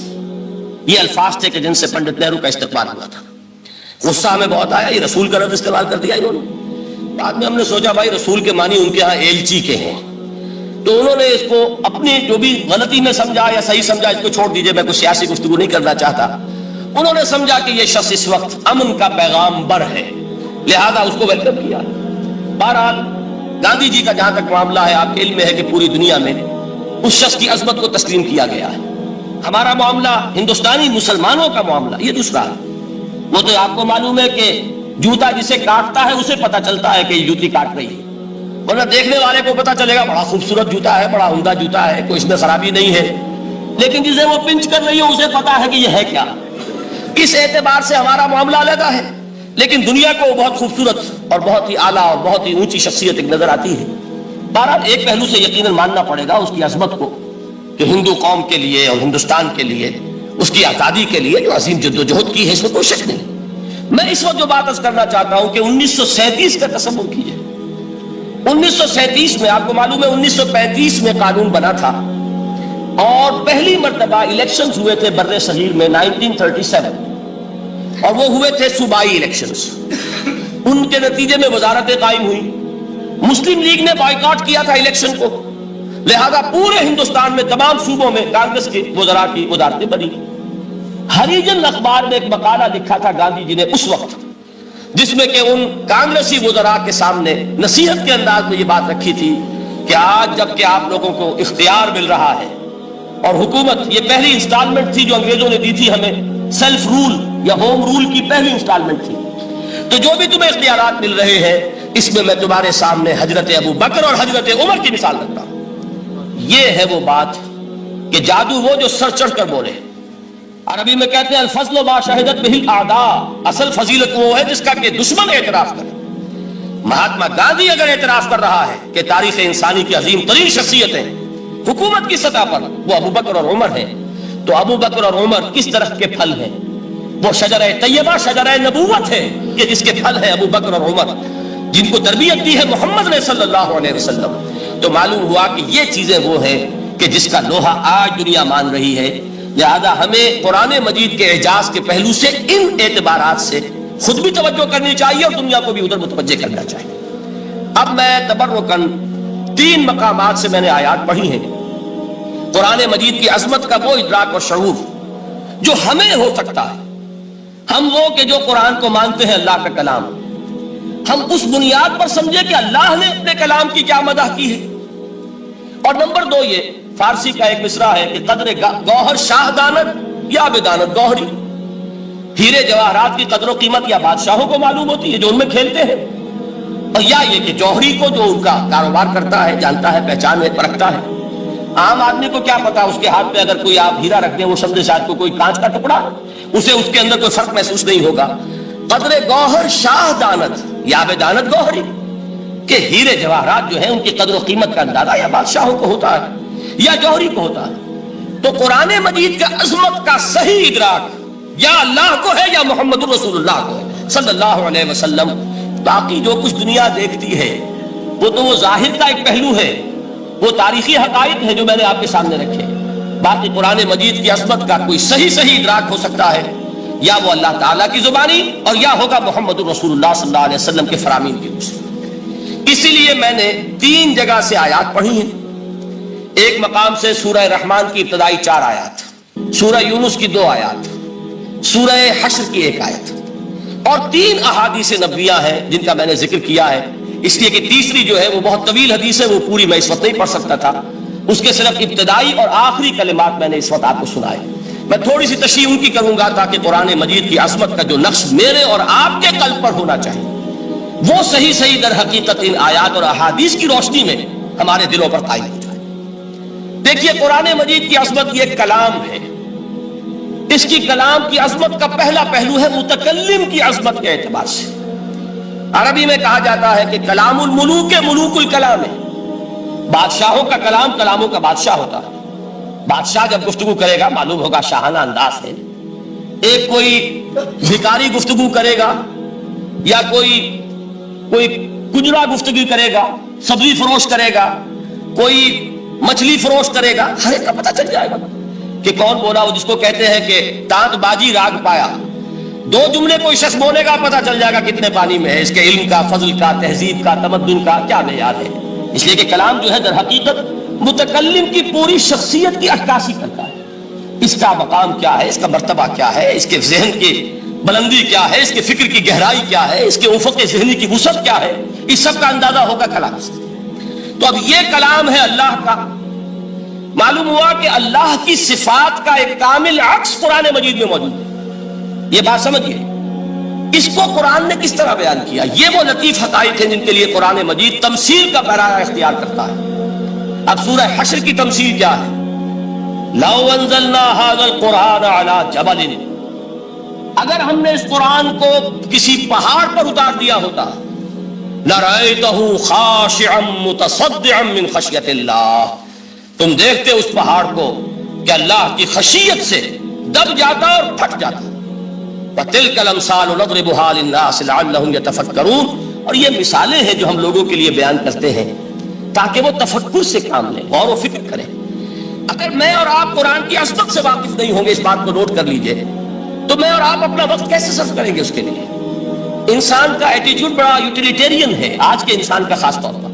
یہ الفاظ تھے کہ جن سے پنڈت نہرو کا استقبال ہوا تھا. غصہ ہمیں بہت آیا، یہ رسول کا لفظ استعمال کر دیا انہوں نے. بعد میں ہم نے سوچا بھائی رسول کے معنی ان کے ہاں ایلچی کے ہیں، تو انہوں نے اس کو اپنی جو بھی غلطی میں سمجھا یا صحیح سمجھا، اس کو چھوڑ دیجئے، میں کوئی سیاسی گفتگو نہیں کرنا چاہتا. انہوں نے سمجھا کہ یہ شخص اس وقت امن کا پیغام بر ہے، لہذا اس کو ویلکم کیا. بہرحال گاندھی جی کا جہاں تک معاملہ ہے، آپ کے علم میں ہے کہ پوری دنیا میں اس شخص کی عظمت کو تسلیم کیا گیا ہے. ہمارا معاملہ ہندوستانی مسلمانوں کا معاملہ یہ دوسرا ہے. وہ تو آپ کو معلوم ہے کہ جوتا جسے کاٹتا ہے اسے پتا چلتا ہے کہ یہ جوتی کاٹ رہی ہے، ورنہ دیکھنے والے کو پتا چلے گا بڑا خوبصورت جوتا ہے، بڑا عمدہ جوتا ہے، کوئی اس میں خرابی نہیں ہے. لیکن جسے وہ پنچ کر رہی ہے اسے پتا ہے کہ یہ ہے کیا. اس اعتبار سے ہمارا معاملہ علیحدہ ہے، لیکن دنیا کو بہت خوبصورت اور بہت ہی اعلیٰ اور بہت ہی اونچی شخصیت ایک نظر آتی ہے. بہرحال ایک پہلو سے یقیناً ماننا پڑے گا اس کی عظمت کو، کہ ہندو قوم کے لیے اور ہندوستان کے لیے، اس کی آزادی کے لیے جو عظیم جدوجہد کی ہے، اس میں کوئی شک نہیں. میں اس وقت جو بات عرض کرنا چاہتا ہوں کہ 1937 کا تصور کیجئے. 1937 میں آپ کو معلوم ہے 1935 میں قانون بنا تھا اور پہلی مرتبہ الیکشنز ہوئے تھے بر صغیر میں 1937، اور وہ ہوئے تھے صوبائی الیکشنز. ان کے نتیجے میں وزارتیں قائم ہوئی. مسلم لیگ نے بائیکاٹ کیا تھا الیکشن کو، لہذا پورے ہندوستان میں تمام صوبوں میں کانگریس کے وزراء کی وزارتیں بنی. ہریجن اخبار میں ایک مقالہ لکھا تھا گاندھی جی نے اس وقت، جس میں کہ ان کانگریسی وزراء کے سامنے نصیحت کے انداز میں یہ بات رکھی تھی کہ آج جب کہ آپ لوگوں کو اختیار مل رہا ہے اور حکومت، یہ پہلی انسٹالمنٹ تھی جو انگریزوں نے دی تھی ہمیں، سیلف رول یا ہوم رول کی پہلی انسٹالمنٹ تھی، تو جو بھی تمہیں اختیارات مل رہے ہیں اس میں تمہارے سامنے حضرت ابو بکر اور حضرت عمر کی مثال رکھتا ہوں۔ یہ ہے وہ بات کہ جادو وہ جو سر چڑھ کر بولے۔ عربی میں کہتے ہیں الفضل ما شہدت بہ الاعداء، اصل فضیلت وہ ہے جس کا کہ دشمن اعتراف کرے۔ مہاتما گاندھی اگر اعتراف کر رہا ہے کہ تاریخ انسانی کی عظیم ترین شخصیتیں حکومت کی سطح پر وہ ابو بکر اور عمر ہیں، تو ابو بکر اور عمر کس درخت کے پھل ہیں؟ وہ شجرہ طیبہ، شجرہ نبوت ہے کہ جس کے پھل ہیں ابو بکر اور عمر، جن کو تربیت دی ہے محمد نے صلی اللہ علیہ وسلم۔ تو معلوم ہوا کہ یہ چیزیں وہ ہیں کہ جس کا لوہا آج دنیا مان رہی ہے۔ لہذا ہمیں قرآن مجید کے اعجاز کے پہلو سے ان اعتبارات سے خود بھی توجہ کرنی چاہیے اور دنیا کو بھی ادھر متوجہ کرنا چاہیے۔ اب میں تبرکاً 3 مقامات سے میں نے آیات پڑھی ہیں قرآن مجید کی عظمت کا وہ ادراک اور شعور جو ہمیں ہو سکتا ہے۔ ہم وہ کہ جو قرآن کو مانتے ہیں اللہ کا کلام، ہم اس بنیاد پر سمجھے کہ اللہ نے اپنے کلام کی کیا مدح کی ہے۔ اور نمبر 2 یہ فارسی کا ایک مصرع ہے کہ قدر گوہر شاہ دانت یا بدانت گوہری، ہیرے جواہرات کی قدر و قیمت یا بادشاہوں کو معلوم ہوتی ہے جو ان میں کھیلتے ہیں، اور یا یہ کہ جوہری کو جو ان کا کاروبار کرتا ہے، جانتا ہے، پہچان ہے، پرکھتا ہے۔ عام آدمی کو کیا پتا، اس کے ہاتھ پہ اگر کوئی آپ ہیرا رکھ دیں وہ سمجھے شاید کوئی کانچ کا ٹکڑا، اسے اس کے اندر کوئی فرق محسوس نہیں ہوگا۔ قدر گوہر شاہ دانت یا بدانت گوہری، کہ ہیرے جواہرات جو ہیں ان کی قدر و قیمت کا اندازہ یا بادشاہوں کو ہوتا ہے یا جوہری کو ہوتا ہے۔ تو قرآن مجید کا عظمت کا صحیح ادراک یا اللہ کو ہے یا محمد رسول اللہ کو ہے صلی اللہ علیہ وسلم۔ باقی جو کچھ دنیا دیکھتی ہے وہ تو وہ ظاہر کا ایک پہلو ہے، وہ تاریخی حقائق ہیں جو میں نے آپ کے سامنے رکھے۔ باقی قرآن مجید کی عظمت کا کوئی صحیح ادراک ہو سکتا ہے یا وہ اللہ تعالیٰ کی زبانی اور یا ہوگا محمد رسول اللہ صلی اللہ علیہ وسلم کے فرامین کی روح سے۔ اسی لیے میں نے 3 جگہ سے آیات پڑھی ہیں۔ ایک مقام سے سورہ رحمان کی ابتدائی 4 آیات، سورہ یونس کی 2 آیات، سورہ حشر کی 1 آیت، اور 3 احادیث نبویہ ہیں جن کا میں نے ذکر کیا ہے، اس لیے کہ تیسری جو ہے وہ بہت طویل حدیث ہے، وہ پوری میں اس وقت نہیں پڑھ سکتا تھا، اس کے صرف ابتدائی اور آخری کلمات میں نے اس وقت آپ کو سنائے۔ میں تھوڑی سی تشریح ان کی کروں گا تاکہ قرآن مجید کی عظمت کا جو نقش میرے اور آپ کے قلب پر ہونا چاہیے وہ صحیح در حقیقت ان آیات اور احادیث کی روشنی میں ہمارے دلوں پر قائم ہو جائے۔ دیکھیے قرآن مجید کی عظمت یہ کلام ہے، اس کی کلام کی عظمت کا پہلا پہلو ہے متکلم کی عظمت کے اعتبار سے۔ عربی میں کہا جاتا ہے کہ کلام الملوک ملوک الکلام ہے، بادشاہوں کا کلام کلاموں کا بادشاہ ہوتا ہے۔ بادشاہ جب گفتگو کرے گا معلوم ہوگا شاہانہ انداز ہے، ایک کوئی بھکاری گفتگو کرے گا یا کوئی کجرا گفتگو کرے گا، سبزی فروش کرے گا، کوئی مچھلی فروش کرے گا، ہر ایک کا پتہ چل جائے گا کہ کون بولا، وہ جس کو کہتے ہیں کہ تانت بازی راگ پایا۔ 2 جملے کوئی شخص بولے گا پتہ چل جائے گا کتنے پانی میں ہے، اس کے علم کا، فضل کا، تہذیب کا، تمدن کا کیا معیار ہے۔ اس لیے کہ کلام جو ہے در حقیقت متکلم کی پوری شخصیت کی عکاسی کرتا ہے، اس کا مقام کیا ہے، اس کا مرتبہ کیا ہے، اس کے ذہن کی بلندی کیا ہے، اس کے فکر کی گہرائی کیا ہے، اس کے افق ذہنی کی وسعت کیا ہے، اس سب کا اندازہ ہوگا کلام سے۔ تو اب یہ کلام ہے اللہ کا، معلوم ہوا کہ اللہ کی صفات کا ایک کامل عکس قرآن مجید میں موجود ہے۔ یہ بات سمجھیے، اس کو قرآن نے کس طرح بیان کیا، یہ وہ لطیف حقائق ہیں جن کے لیے قرآن مجید تمثیل کا پیرا اختیار کرتا ہے۔ اب سورہ حشر کی تمثیل کیا ہے؟ لو انزلنا هذا القرآن على جبل، اگر ہم نے اس قرآن کو کسی پہاڑ پر اتار دیا ہوتا، لرأيته خاشعا متصدعا من خشیت اللہ، تم دیکھتے اس پہاڑ کو کہ اللہ کی خشیت سے دب جاتا اور پھٹ جاتا۔ وَتِلْكَ الْأَمْثَالُ نَضْرِبُهَا لِلنَّاسِ لَعَلَّهُمْ يَتَفَكَّرُونَ، اور یہ مثالیں ہیں جو ہم لوگوں کے لیے بیان کرتے ہیں تاکہ وہ تفکر سے کام لیں، غور و فکر کریں۔ اگر میں اور آپ قرآن کی عظمت سے واقف نہیں ہوں گے، اس بات کو نوٹ کر لیجئے، تو میں اور آپ اپنا وقت کیسے صرف کریں گے اس کے لیے؟ انسان کا ایٹیٹیوڈ بڑا یوٹیلیٹیرین ہے، آج کے انسان کا خاص طور پر۔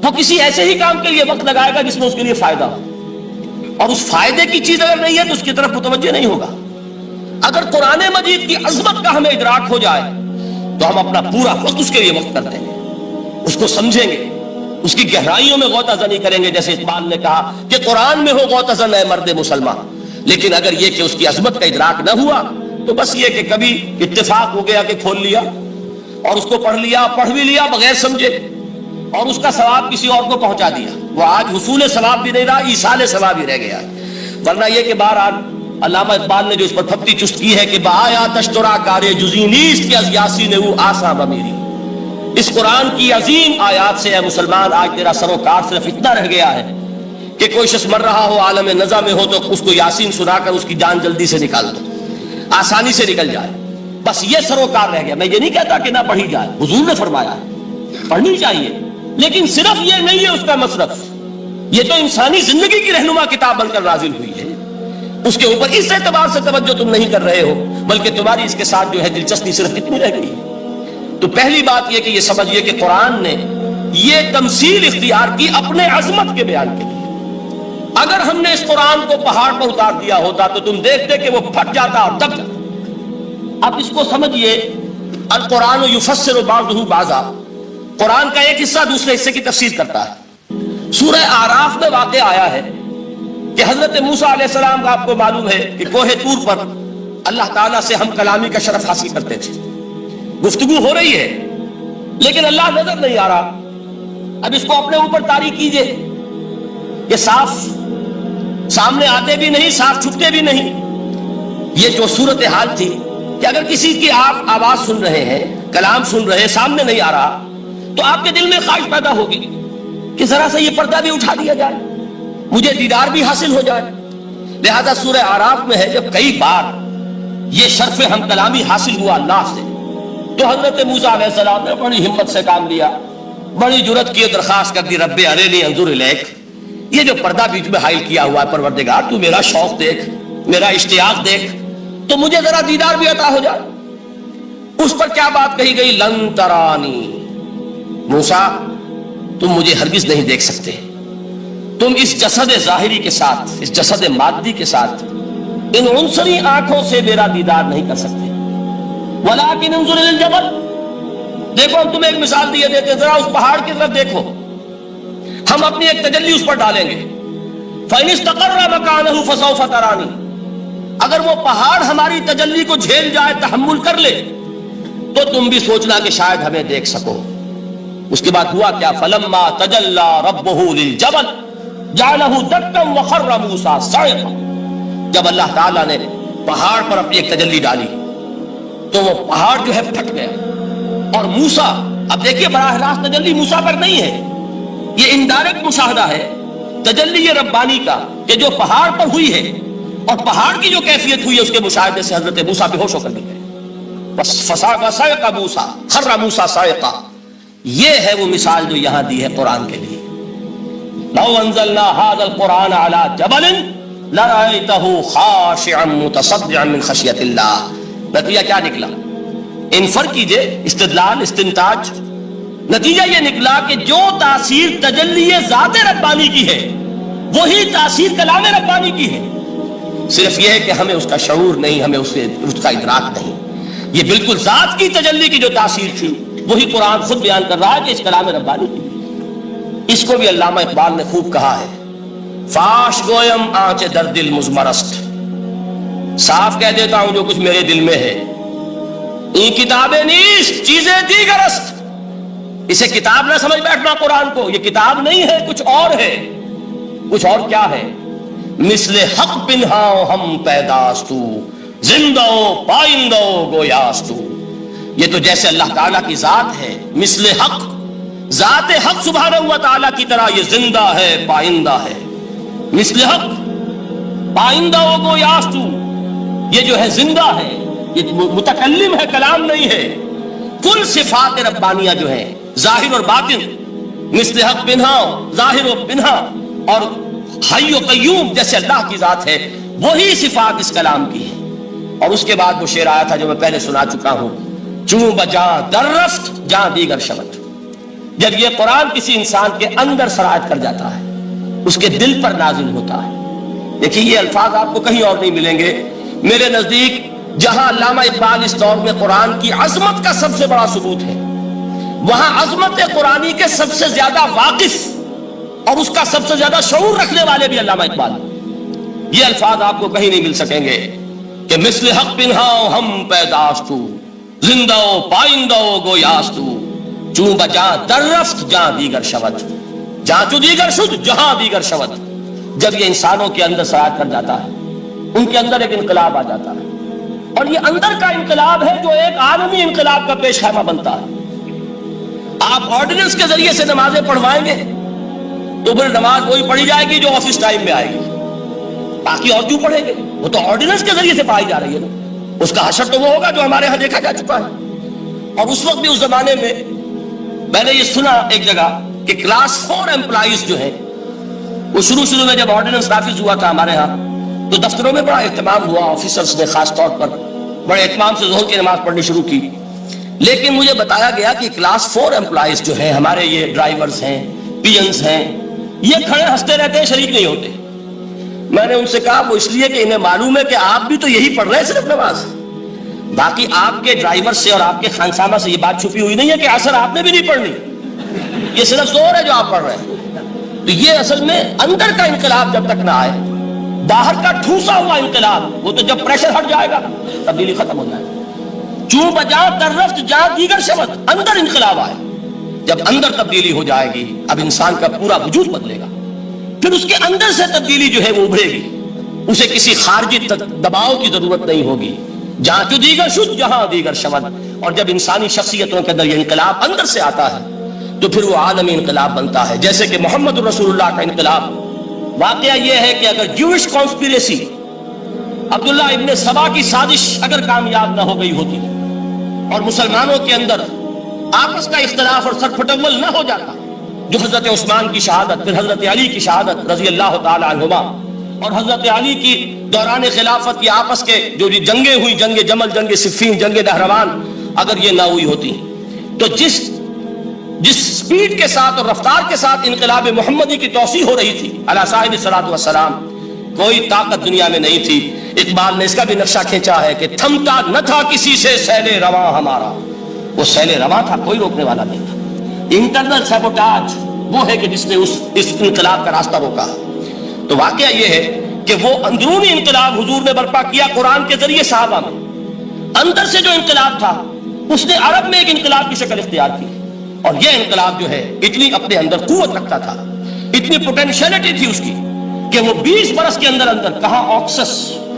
وہ کسی ایسے ہی کام کے لیے وقت لگائے گا جس میں اس کے لیے فائدہ ہو، اور اس فائدے کی چیز اگر نہیں ہے تو اس کی طرف متوجہ نہیں ہوگا۔ اگر قرآن مجید کی عظمت کا ہمیں ادراک ہو جائے تو ہم اپنا پورا وقت اس کے لیے وقت کر دیں گے، اس کو سمجھیں گے، اس کی گہرائیوں میں غوطہ زنی کریں گے، جیسے اقبال نے کہا کہ قرآن میں ہو غوطہ زن اے مرد مسلمان۔ لیکن اگر یہ کہ اس کی عظمت کا ادراک نہ ہوا تو بس یہ کہ کبھی اتفاق ہو گیا کہ کھول لیا اور اس کو پڑھ بھی لیا بغیر سمجھے، اور اس کا ثواب کسی اور کو پہنچا دیا، وہ آج حصول ثواب بھی نہیں رہا، ایصال ثواب ہی رہ گیا۔ ورنہ یہ کہ بہرحال علامہ اقبال نے جو اس پر پھپتی چست کی ہے کہ بایا تشترا کارے جزی نیست کہ از یاسین او آسا بمیری، اس قرآن کی عظیم آیات سے اے مسلمان آج تیرا سروکار صرف اتنا رہ گیا ہے کہ کوئی شخص مر رہا ہو عالم نزا میں ہو تو اس کو یاسین سنا کر اس کی جان جلدی سے نکال دو، آسانی سے نکل جائے، بس یہ سروکار رہ گیا۔ میں یہ نہیں کہتا کہ نہ پڑھی جائے، حضور نے فرمایا ہے پڑھنی چاہیے، لیکن صرف یہ نہیں ہے اس کا مصرف، یہ تو انسانی زندگی کی رہنما کتاب بن کر نازل ہوئی ہے، اس کے اوپر اس اعتبار سے توجہ تم نہیں کر رہے ہو، بلکہ تمہاری اس کے ساتھ جو ہے دلچسپی صرف کتنی رہ گئی ہے۔ تو پہلی بات یہ کہ یہ سمجھیے کہ قرآن نے یہ تمثیل اختیار کی اپنے عظمت کے بیان کے لیے۔ اگر ہم نے اس قرآن کو پہاڑ پر اتار دیا ہوتا تو تم دیکھتے کہ وہ پھٹ جاتا اور دب جاتا۔ اب اس کو سمجھیے، القرآن یفسر بعضہ بعضا، قرآن کا ایک حصہ دوسرے حصے کی تفسیر کرتا ہے۔ سورہ اعراف میں واقع آیا ہے کہ حضرت موسیٰ علیہ السلام کا آپ کو معلوم ہے کہ کوہ طور پر اللہ تعالیٰ سے ہم کلامی کا شرف حاصل کرتے تھے، گفتگو ہو رہی ہے لیکن اللہ نظر نہیں آ رہا۔ اب اس کو اپنے اوپر طاری کیجئے، یہ صاف سامنے آتے بھی نہیں، صاف چھپتے بھی نہیں۔ یہ جو صورتحال تھی کہ اگر کسی کی آپ آواز سن رہے ہیں، کلام سن رہے ہیں، سامنے نہیں آ رہا تو آپ کے دل میں خواہش پیدا ہوگی کہ ذرا سا یہ پردہ بھی اٹھا دیا جائے، مجھے دیدار بھی حاصل ہو جائے۔ لہذا سورہ اعراف میں ہے جب کئی بار یہ شرف ہم کلامی حاصل ہوا اللہ سے تو حضرت موسیٰ علیہ السلام نے بڑی ہمت سے کام لیا، بڑی جرت کی درخواست کر دی، رب ارنی انظر الیک، یہ جو پردہ بیچ میں حائل کیا ہوا ہے پروردگار، تو میرا شوق دیکھ، میرا اشتیاق دیکھ، تو مجھے ذرا دیدار بھی عطا ہو جائے۔ اس پر کیا بات کہی گئی؟ لن ترانی، موسیٰ تم مجھے ہرگز نہیں دیکھ سکتے، تم اس جسد ظاہری کے ساتھ، اس جسد مادی کے ساتھ، ان عنصری آنکھوں سے میرا دیدار نہیں کر سکتے۔ ولیکن انظر الی الجبل، دیکھو ہم تمہیں ایک مثال دیے دیتے، ذرا اس پہاڑ کی طرف دیکھو، ہم اپنی ایک تجلی اس پر ڈالیں گے۔ فَإِنِ اسْتَقَرَّ مَكَانَهُ فَسَوْفَ تَرَانِي، اگر وہ پہاڑ ہماری تجلی کو جھیل جائے، تحمل کر لے، تو تم بھی سوچنا کہ شاید ہمیں دیکھ سکو۔ اس کے بعد ہوا کیا؟ فَلَمَّا تَجَلَّى رَبُّهُ لِلْجَبَلِ جَعَلَهُ دَكًّا وَخَرَّ مُوسَىٰ صَعِقًا، جب اللہ تعالیٰ نے پہاڑ پر اپنی ایک تجلی ڈالی تو وہ پہاڑ جو ہے پھٹ گیا، اور موسیٰ، اب دیکھیے براہ راست تجلی موسیٰ پر نہیں ہے، یہ انڈائریکٹ مشاہدہ ہے تجلی ربانی کا کہ جو پہاڑ پر ہوئی ہے، اور پہاڑ کی جو کیفیت ہوئی ہے اس کے مشاہدے سے حضرت موسیٰ بے ہوش ہو کر گئے۔ بس فصاغ صعق موسیٰ خر موسیٰ صاعقا، یہ ہے وہ مثال جو یہاں دی ہے قرآن کے لیے۔ لو انزلنا هذا القرآن على جبل لرأيته خاشعا متصدعا من خشیۃ اللہ۔ نتیجہ کیا نکلا؟ انفر کیجئے، استدلال، استنتاج، نتیجہ یہ نکلا کہ جو تاثیر تجلی ذات ربانی کی ہے وہی تاثیر کلام ربانی کی ہے، صرف یہ ہے کہ ہمیں اس کا شعور نہیں، ہمیں اس کا ادراک نہیں۔ یہ بالکل ذات کی تجلی کی جو تاثیر تھی وہی قرآن خود بیان کر رہا ہے کہ اس کلام ربانی کی۔ اس کو بھی علامہ اقبال نے خوب کہا ہے، فاش گویم آنچ در دل مزمرست، صاف کہہ دیتا ہوں جو کچھ میرے دل میں ہے، این کتابیں نیست چیزیں دیگرست، اسے کتاب نہ سمجھ بیٹھنا قرآن کو، یہ کتاب نہیں ہے، کچھ اور ہے۔ کچھ اور کیا ہے؟ مثل حق پنہاؤ ہم پیداستو، زندہ پائندہ گویاستو، یہ تو جیسے اللہ تعالیٰ کی ذات ہے، مثل حق، ذات حق سبحانہ و تعالیٰ کی طرح یہ زندہ ہے، پائندہ ہے، مثل حق پائندہ گویاستو، یہ جو ہے زندہ ہے، یہ متکلم ہے، کلام نہیں ہے۔ کل صفات ربانیہ جو ہے ظاہر اور باطن، مثل حق پنہا، ظاہر و پنہا، اور حی و قیوم جیسے اللہ کی ذات ہے، وہی صفات اس کلام کی ہے۔ اور اس کے بعد وہ شعر آیا تھا جو میں پہلے سنا چکا ہوں، چوں بجاں دررست جاں دیگر شبت، جب یہ قرآن کسی انسان کے اندر سرایت کر جاتا ہے، اس کے دل پر نازل ہوتا ہے۔ دیکھیے یہ الفاظ آپ کو کہیں اور نہیں ملیں گے، میرے نزدیک جہاں علامہ اقبال اس دور میں قرآن کی عظمت کا سب سے بڑا ثبوت ہے، وہاں عظمت قرآنی کے سب سے زیادہ واقف اور اس کا سب سے زیادہ شعور رکھنے والے بھی علامہ اقبال۔ یہ الفاظ آپ کو کہیں نہیں مل سکیں گے کہ مثل حق پنہاؤ ہم پیداستو، زندہ و پائندہ و گویاستو، چوں بجاں در رفت جاں دیگر شود، جاں چو دیگر شد جہاں دیگر شود۔ جب یہ انسانوں کے اندر سرایت کر جاتا ہے، ان کے اندر ایک انقلاب آ جاتا ہے، اور یہ اندر کا انقلاب ہے جو ایک عالمی انقلاب کا پیش خیمہ بنتا ہے۔ آپ آرڈیننس کے ذریعے سے نمازیں پڑھوائیں گے تو پھر نماز وہی پڑھی جائے گی جو آفس ٹائم میں آئے گی، باقی اور کیوں پڑھیں گے؟ وہ تو آرڈیننس کے ذریعے سے پڑھائی جا رہی ہے نا۔ اس کا حشر تو وہ ہوگا جو ہمارے ہاں دیکھا جا چکا ہے۔ اور اس وقت بھی اس زمانے میں نے یہ سنا ایک جگہ کہ کلاس 4 امپلائیز جو ہیں، وہ شروع میں جب آرڈیننس نافذ ہوا تھا ہمارے ہاں تو دفتروں میں بڑا اہتمام ہوا، آفیسرز نے خاص طور پر بڑے اہتمام سے ظہر کی نماز پڑھنی شروع کی۔ لیکن مجھے بتایا گیا کہ کلاس 4 امپلائیز جو ہیں، ہمارے یہ ڈرائیورز ہیں، پی اینز ہیں، یہ کھڑے ہنستے رہتے ہیں، شریک نہیں ہوتے۔ میں نے ان سے کہا وہ اس لیے کہ انہیں معلوم ہے کہ آپ بھی تو یہی پڑھ رہے ہیں صرف نماز، باقی آپ کے ڈرائیور سے اور آپ کے خانسامہ سے یہ بات چھپی ہوئی نہیں ہے کہ عصر آپ نے بھی نہیں پڑھنی، یہ صرف زور ہے جو آپ پڑھ رہے ہیں۔ تو یہ اصل میں اندر کا انقلاب جب تک نہ آئے، باہر کا ٹھوسا ہوا انقلاب، وہ تو جب پریشر ہٹ جائے گا تبدیلی ختم ہو جائے گا۔ چوں بجاں در رفت جاں دیگر شود، اندر انقلاب آئے، جب اندر تبدیلی ہو جائے گی اب انسان کا پورا وجود بدلے گا، پھر اس کے اندر سے تبدیلی جو ہے وہ ابھرے گی، اسے کسی خارجی دباؤ کی ضرورت نہیں ہوگی۔ جہاں جو دیگر شد جہاں دیگر شود، اور جب انسانی شخصیتوں کے اندر یہ انقلاب اندر سے آتا ہے تو پھر وہ عالمی انقلاب بنتا ہے، جیسے کہ محمد رسول اللہ کا انقلاب۔ واقعہ یہ ہے کہ اگر جوش کانسپیریسی، عبداللہ ابن سبا کی سازش اگر کامیاب نہ ہو گئی ہوتی اور مسلمانوں کے اندر آپس کا اختلاف اور سر پھٹول نہ ہو جاتا، جو حضرت عثمان کی شہادت، پھر حضرت علی کی شہادت رضی اللہ تعالی عنہما، اور حضرت علی کی دوران خلافت یہ آپس کے جو جنگیں ہوئی، جنگ جمل، جنگ صفین، جنگ نہروان، اگر یہ نہ ہوئی ہوتی تو جس سپیڈ کے ساتھ اور رفتار کے ساتھ انقلاب محمدی کی توسیع ہو رہی تھی علی صاحب الصلاۃ والسلام، کوئی طاقت دنیا میں نہیں تھی۔ اقبال نے اس کا بھی نقشہ کھینچا ہے کہ تھمتا نہ تھا کسی سے سیل رواں ہمارا، وہ سیل رواں تھا، کوئی روکنے والا نہیں تھا۔ انٹرنل سیبوٹاج وہ ہے کہ جس نے اس انقلاب کا راستہ روکا۔ تو واقعہ یہ ہے کہ وہ اندرونی انقلاب حضور نے برپا کیا قرآن کے ذریعے صحابہ میں، اندر سے جو انقلاب تھا اس نے عرب میں ایک انقلاب کی شکل اختیار کی، اور یہ انقلاب جو ہے اتنی اپنے اندر قوت رکھتا تھا، اتنی پوٹینشیلٹی تھی اس کی کہ وہ 20 برس کے اندر کہاں آکسس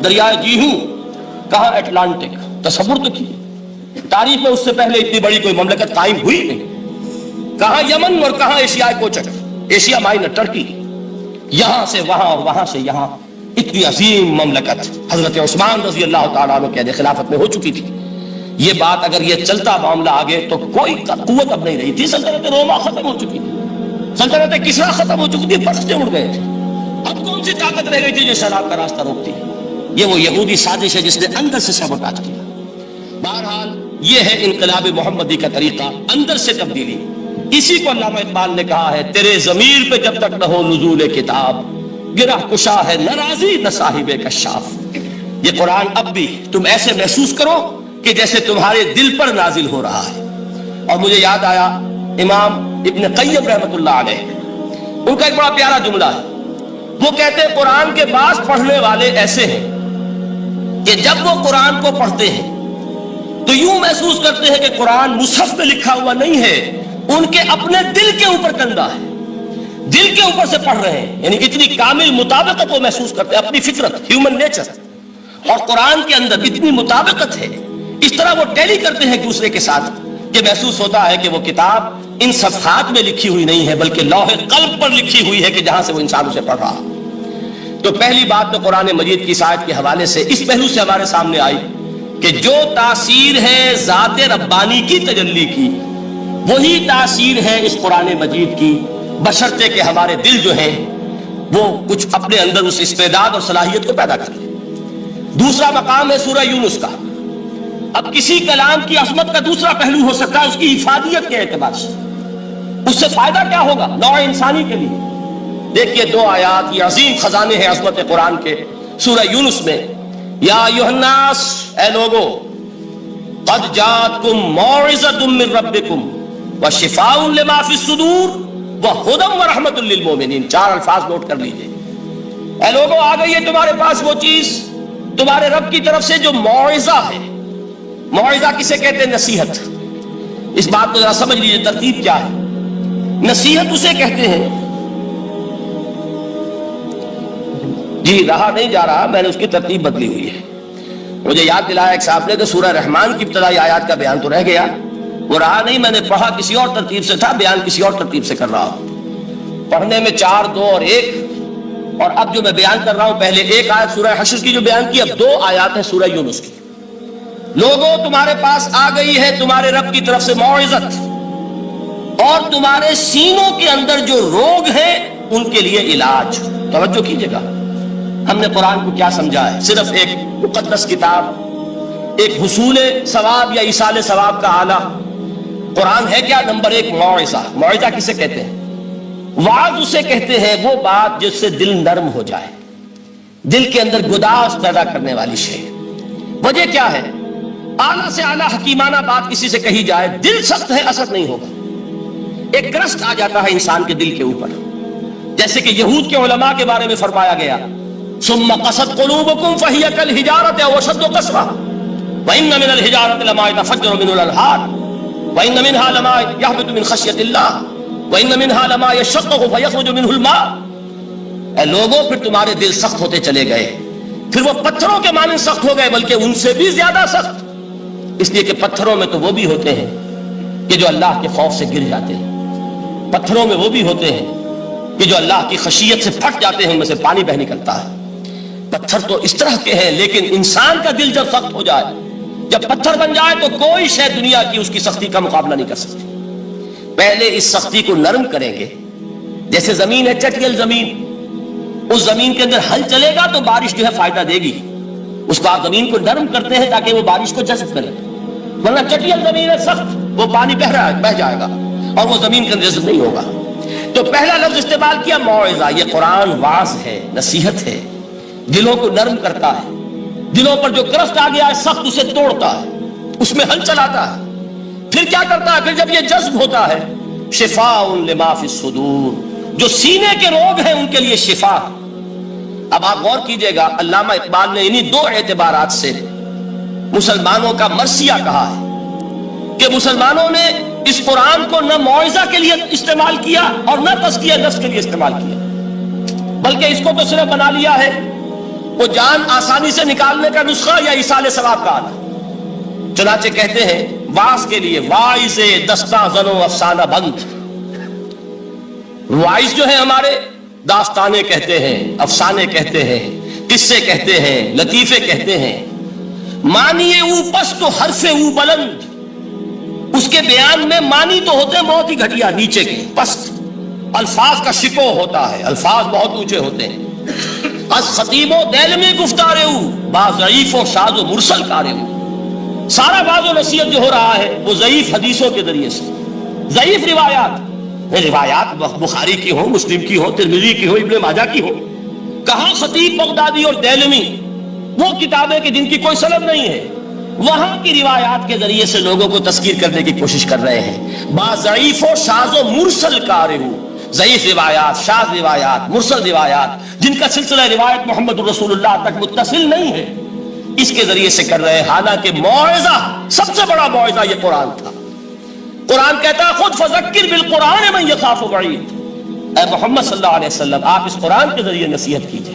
دریائے جیہو، کہاں اٹلانٹک، تصور تو کیے تاریخ میں اس سے پہلے اتنی بڑی کوئی مملکت قائم ہوئی نہیں، کہاں یمن اور کہاں ایشیائے کوچک، ایشیا مائنر ٹرکی، یہاں سے وہاں اور وہاں سے یہاں، اتنی عظیم مملکت حضرت عثمان رضی اللہ تعالیٰ عنہ کے خلافت میں ہو چکی تھی۔ یہ بات اگر یہ چلتا معاملہ آگے تو کوئی قوت اب نہیں رہی تھی، سلطنت روما ختم ہو چکی تھی، سلطنت کسرا ختم ہو چکی تھی، پرچے اڑ گئے تھے، اب کون سی طاقت رہ گئی تھی جو شراب کا راستہ روکتی؟ یہ وہ یہودی سازش ہے جس نے اندر سے سبوٹاج کیا۔ بہرحال یہ ہے انقلاب محمدی کا طریقہ، اندر سے تبدیلی۔ اسی کو علامہ اقبال نے کہا ہے، تیرے ضمیر پہ جب تک نہ ہو نزول کتاب، گرہ کشا ہے نہ رازی نہ صاحب کشاف۔ یہ قرآن اب بھی تم ایسے محسوس کرو کہ جیسے تمہارے دل پر نازل ہو رہا ہے۔ اور مجھے یاد آیا امام ابن قیم رحمۃ اللہ علیہ، ان کا ایک بڑا پیارا جملہ ہے، وہ کہتے ہیں قرآن کے بعض پڑھنے والے ایسے ہیں کہ جب وہ قرآن کو پڑھتے ہیں تو یوں محسوس کرتے ہیں کہ قرآن مصحف میں لکھا ہوا نہیں ہے، ان کے اپنے دل کے اوپر کندہ ہے، دل کے اوپر سے پڑھ رہے ہیں، یعنی اتنی کامل مطابقت وہ محسوس کرتے ہیں، اپنی فطرت، ہیومن نیچر اور قرآن کے اندر اتنی مطابقت ہے، اس طرح وہ ٹیلی کرتے ہیں ایک دوسرے کے ساتھ کہ محسوس ہوتا ہے کہ وہ کتاب ان صفحات میں لکھی ہوئی نہیں ہے بلکہ لوح قلب پر لکھی ہوئی ہے کہ جہاں سے وہ انسان اسے پڑھ رہا۔ تو پہلی بات تو قرآن مجید کی اس آیت کے حوالے سے اس پہلو سے ہمارے سامنے آئی کہ جو تاثیر ہے ذات ربانی کی تجلی کی، وہی تاثیر ہے اس قرآن مجید کی، بشرطے کہ ہمارے دل جو ہیں وہ کچھ اپنے اندر اس استعداد اور صلاحیت کو پیدا کر لیں۔ دوسرا مقام ہے سورہ یونس کا۔ اب کسی کلام کی عظمت کا دوسرا پہلو ہو سکتا ہے اس کی افادیت کے اعتبار سے، اس سے فائدہ کیا ہوگا نوع انسانی کے لیے۔ دیکھیے 2 آیات، یہ عظیم خزانے ہیں عظمت قرآن کے۔ سورہ یونس میں یا ایھا الناس، اے لوگو، قد جاءتکم موعظۃ من ربکم وشفاء لما فی الصدور وہدی ورحمۃ للمؤمنین. 4 الفاظ نوٹ کر لیجئے. اے لوگو، آ گئی ہے تمہارے پاس وہ چیز تمہارے رب کی طرف سے جو موعظہ ہے. موعظہ کسے کہتے ہیں؟ نصیحت. اس بات کو ذرا سمجھ لیجئے ترتیب کیا ہے. نصیحت اسے کہتے ہیں. جی رہا نہیں جا رہا، میں نے اس کی ترتیب بدلی ہوئی ہے. مجھے یاد دلایا ایک صاحب نے کہ سورہ رحمان کی ابتدائی آیات کا بیان تو رہ گیا، وہ رہا نہیں. میں نے پڑھا کسی اور ترتیب سے تھا، بیان کسی اور ترتیب سے کر رہا ہوں. پڑھنے میں 4 2 اور 1، اور اب جو میں بیان کر رہا ہوں پہلے 1 آیت سورہ حشر کی جو بیان کی، اب 2 آیات ہیں سورہ یونس کی. لوگوں، تمہارے پاس آ گئی ہے تمہارے رب کی طرف سے موعظت، اور تمہارے سینوں کے اندر جو روگ ہیں ان کے لیے علاج. توجہ کیجئے گا، ہم نے قرآن کو کیا سمجھا ہے؟ صرف ایک مقدس کتاب، ایک حصول ثواب یا ایصال ثواب کا آلہ. قرآن ہے کیا؟ نمبر 1 موعظہ. موعظہ کسے کہتے ہیں؟ وعظ اسے کہتے ہیں وہ بات جس سے دل نرم ہو جائے، دل کے اندر گداز پیدا کرنے والی شے. وجہ کیا ہے؟ اعلیٰ سے اعلیٰ حکیمانہ بات کسی سے کہی جائے، دل سخت ہے، اثر نہیں ہوگا. ایک کرسٹ آ جاتا ہے انسان کے دل کے اوپر، جیسے کہ یہود کے علماء کے بارے میں فرمایا گیا، ثم قست قلوبکم فہی کالحجارۃ او اشد قسوۃ وان من الحجارۃ لما يتفجر منه الانہار وان منها لما يهبط من خشیۃ اللہ وان منها لما يشقق فيخرج منه الماء. اے لوگوں، پھر تمہارے دل سخت ہوتے چلے گئے، پھر وہ پتھروں کے مانند سخت ہو گئے، بلکہ ان سے بھی زیادہ سخت. اس لیے کہ پتھروں میں تو وہ بھی ہوتے ہیں کہ جو اللہ کے خوف سے گر جاتے ہیں، پتھروں میں وہ بھی ہوتے ہیں کہ جو اللہ کی خشیت سے پھٹ جاتے ہیں، ان میں سے پانی بہ نکلتا ہے. پتھر تو اس طرح کے ہیں، لیکن انسان کا دل جب سخت ہو جائے، جب پتھر بن جائے، تو کوئی شے دنیا کی اس کی سختی کا مقابلہ نہیں کر سکتی. پہلے اس سختی کو نرم کریں گے. جیسے زمین ہے چٹیل زمین، اس زمین کے اندر ہل چلے گا تو بارش جو ہے فائدہ دے گی. اس کو آپ زمین کو نرم کرتے ہیں تاکہ وہ بارش کو جذب کرے، ورنہ چٹیل زمین ہے سخت، وہ پانی بہ جائے گا اور وہ زمین کے اندر جذب نہیں ہوگا. تو پہلا لفظ استعمال کیا موعظہ. یہ قرآن واعظ ہے، نصیحت ہے، دلوں کو نرم کرتا ہے. دلوں پر جو کرست آ گیا ہے سخت، اسے توڑتا ہے، اس میں ہل چلاتا ہے. پھر کیا کرتا ہے؟ پھر جب یہ جذب ہوتا ہے، شفاء لما فی الصدور، جو سینے کے روگ ہیں ان کے لیے شفا. اب آپ غور کیجئے گا، علامہ اقبال نے انہی 2 اعتبارات سے مسلمانوں کا مرثیہ کہا ہے کہ مسلمانوں نے اس قرآن کو نہ موعظہ کے لیے استعمال کیا اور نہ تزکیہ نفس کے لیے استعمال کیا، بلکہ اس کو تو صرف بنا لیا ہے وہ جان آسانی سے نکالنے کا نسخہ یا ایصال ثواب کا آلہ. چنانچہ کہتے ہیں واعظ کے لیے واعظ دستاں زن و افسانہ بند. واعظ جو ہے ہمارے داستانے کہتے ہیں، افسانے کہتے ہیں، قصے کہتے ہیں، لطیفے کہتے ہیں. معنی او پست و حرف او بلند، اس کے بیان میں معنی تو ہوتے ہیں بہت ہی گھٹیا، نیچے کے پست. الفاظ کا شکو ہوتا ہے، الفاظ بہت اونچے ہوتے ہیں. از خطیب و دیلمی گفتار او با ضعیف و شاذ و مرسل کار او. سارا باز و نصیحت جو ہو رہا ہے وہ ضعیف حدیثوں کے ذریعے سے، ضعیف روایات بخاری کی ہو، مسلم کی ہو، ترمذی کی ہو، ابن ماجہ کی ہو. کہاں خطیب بغدادی اور دیلمی، وہ کتابیں کہ جن کی کوئی سند نہیں ہے، وہاں کی روایات کے ذریعے سے لوگوں کو تذکیر کرنے کی کوشش کر رہے ہیں. با ضعیف و شاذ و مرسل کار او، ضعیف روایات، شاذ روایات، مرسل روایات جن کا سلسلہ روایت محمد رسول اللہ تک متصل نہیں ہے، اس کے ذریعے سے کر رہے ہیں. حالانکہ موعظہ، سب سے بڑا موعظہ یہ قرآن تھا. قرآن کہتا ہے خود فذکر بالقرآن من یخاف وعید. اے محمد صلی اللہ علیہ وسلم، آپ اس قرآن کے ذریعے نصیحت کیجئے.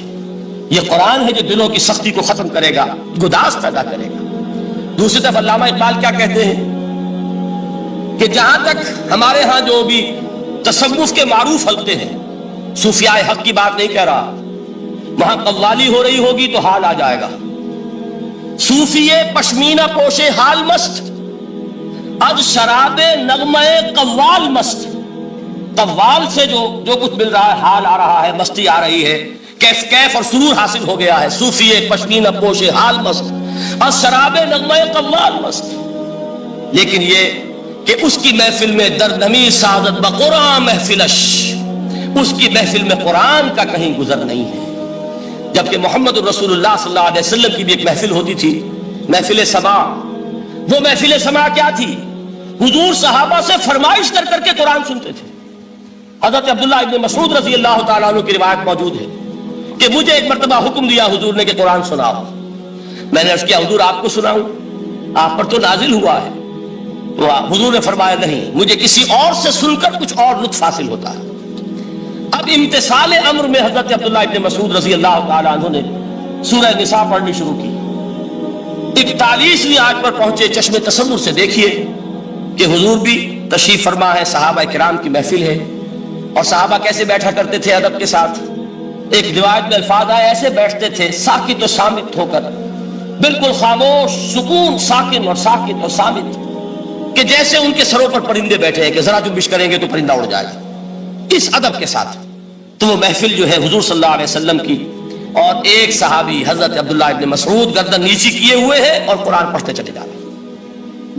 یہ قرآن ہے جو دلوں کی سختی کو ختم کرے گا، گداز پیدا کرے گا. دوسری طرف علامہ اقبال کیا کہتے ہیں کہ جہاں تک ہمارے ہاں جو بھی تصوف کے معروف حلقے ہیں، صوفیاء حق کی بات نہیں کہہ رہا، وہاں قوالی ہو رہی ہوگی تو حال آ جائے گا. صوفی پشمینہ پوشے حال مست، از شراب نغمہ قوال مست. قوال سے جو کچھ مل رہا ہے، حال آ رہا ہے، مستی آ رہی ہے، کیف اور سرور حاصل ہو گیا ہے. صوفی پشمینہ پوشے حال مست، از شراب نغمہ قوال مست. لیکن یہ کہ اس کی محفل میں درنمی سعادت بقرآن محفلش، اس کی محفل میں قرآن کا کہیں گزر نہیں ہے. جبکہ محمد رسول اللہ صلی اللہ علیہ وسلم کی بھی ایک محفل ہوتی تھی، محفل سما۔ وہ محفل سما کیا تھی؟ حضور صحابہ سے فرمائش کر کر کے قرآن سنتے تھے۔ حضرت عبداللہ ابن مسعود رضی اللہ تعالیٰ عنہ کی روایت موجود ہے کہ مجھے ایک مرتبہ حکم دیا حضور نے کہ قرآن سناؤ۔ میں نے عرض کیا حضور آپ کو سناؤں؟ آپ پر تو نازل ہوا ہے۔ تو حضور نے فرمایا نہیں، مجھے کسی اور سے سن کر کچھ اور لطف حاصل ہوتا ہے۔ اب امتثال امر میں حضرت عبداللہ ابن مسعود رضی اللہ تعالیٰ عنہ نے سورہ نساء پڑھنی شروع کی۔ 41ویں آیت پر پہنچے، چشم تصور سے دیکھیے کہ حضور بھی تشریف فرما ہے، صحابہ کرام کی محفل ہے، اور صحابہ کیسے بیٹھا کرتے تھے ادب کے ساتھ۔ ایک روایت میں الفاظ آئے، ایسے بیٹھتے تھے ساکت و صامت ہو کر، بالکل خاموش، سکون، ساکن اور ساکت اور صامت، کہ جیسے ان کے سروں پر پرندے بیٹھے ہیں کہ ذرا جنبش کریں گے تو پرندہ اڑ جائے گا، اس ادب کے ساتھ۔ تو وہ محفل جو ہے حضور صلی اللہ علیہ وسلم کی، اور ایک صحابی حضرت عبداللہ ابن مسعود گردن نیچی کیے ہوئے ہیں اور قرآن پڑھتے چلے جا رہے ہیں۔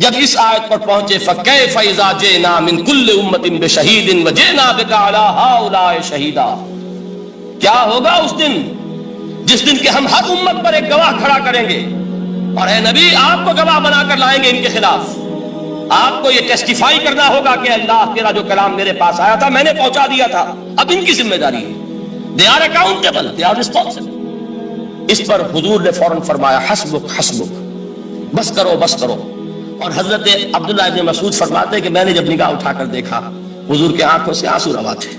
جب اس آیت پر پہنچے فَكَيْفَ إِذَا جِئْنَا مِن كُلِّ أُمَّةٍ بِشَهِيدٍ وَجِئْنَا بِكَ عَلَىٰ هَٰؤُلَاءِ شَهِيدًا، کیا ہوگا اس دن جس دن کہ ہم ہر امت پر ایک گواہ کھڑا کریں گے، اور اے نبی آپ کو گواہ بنا کر لائیں گے ان کے خلاف۔ آپ کو یہ ٹیسٹیفائی کرنا ہوگا کہ اللہ تیرا جو کلام میرے پاس آیا تھا میں نے پہنچا دیا تھا، اب ان کی ذمہ داری ہے، they are accountable, they are responsible۔ اس پر حضور نے فوراً فرمایا حسبک حسبک، بس کرو بس کرو۔ اور حضرت عبداللہ ابن مسعود فرماتے ہیں کہ میں نے جب نگاہ اٹھا کر دیکھا حضور کے آنکھوں سے آنسو روا تھے۔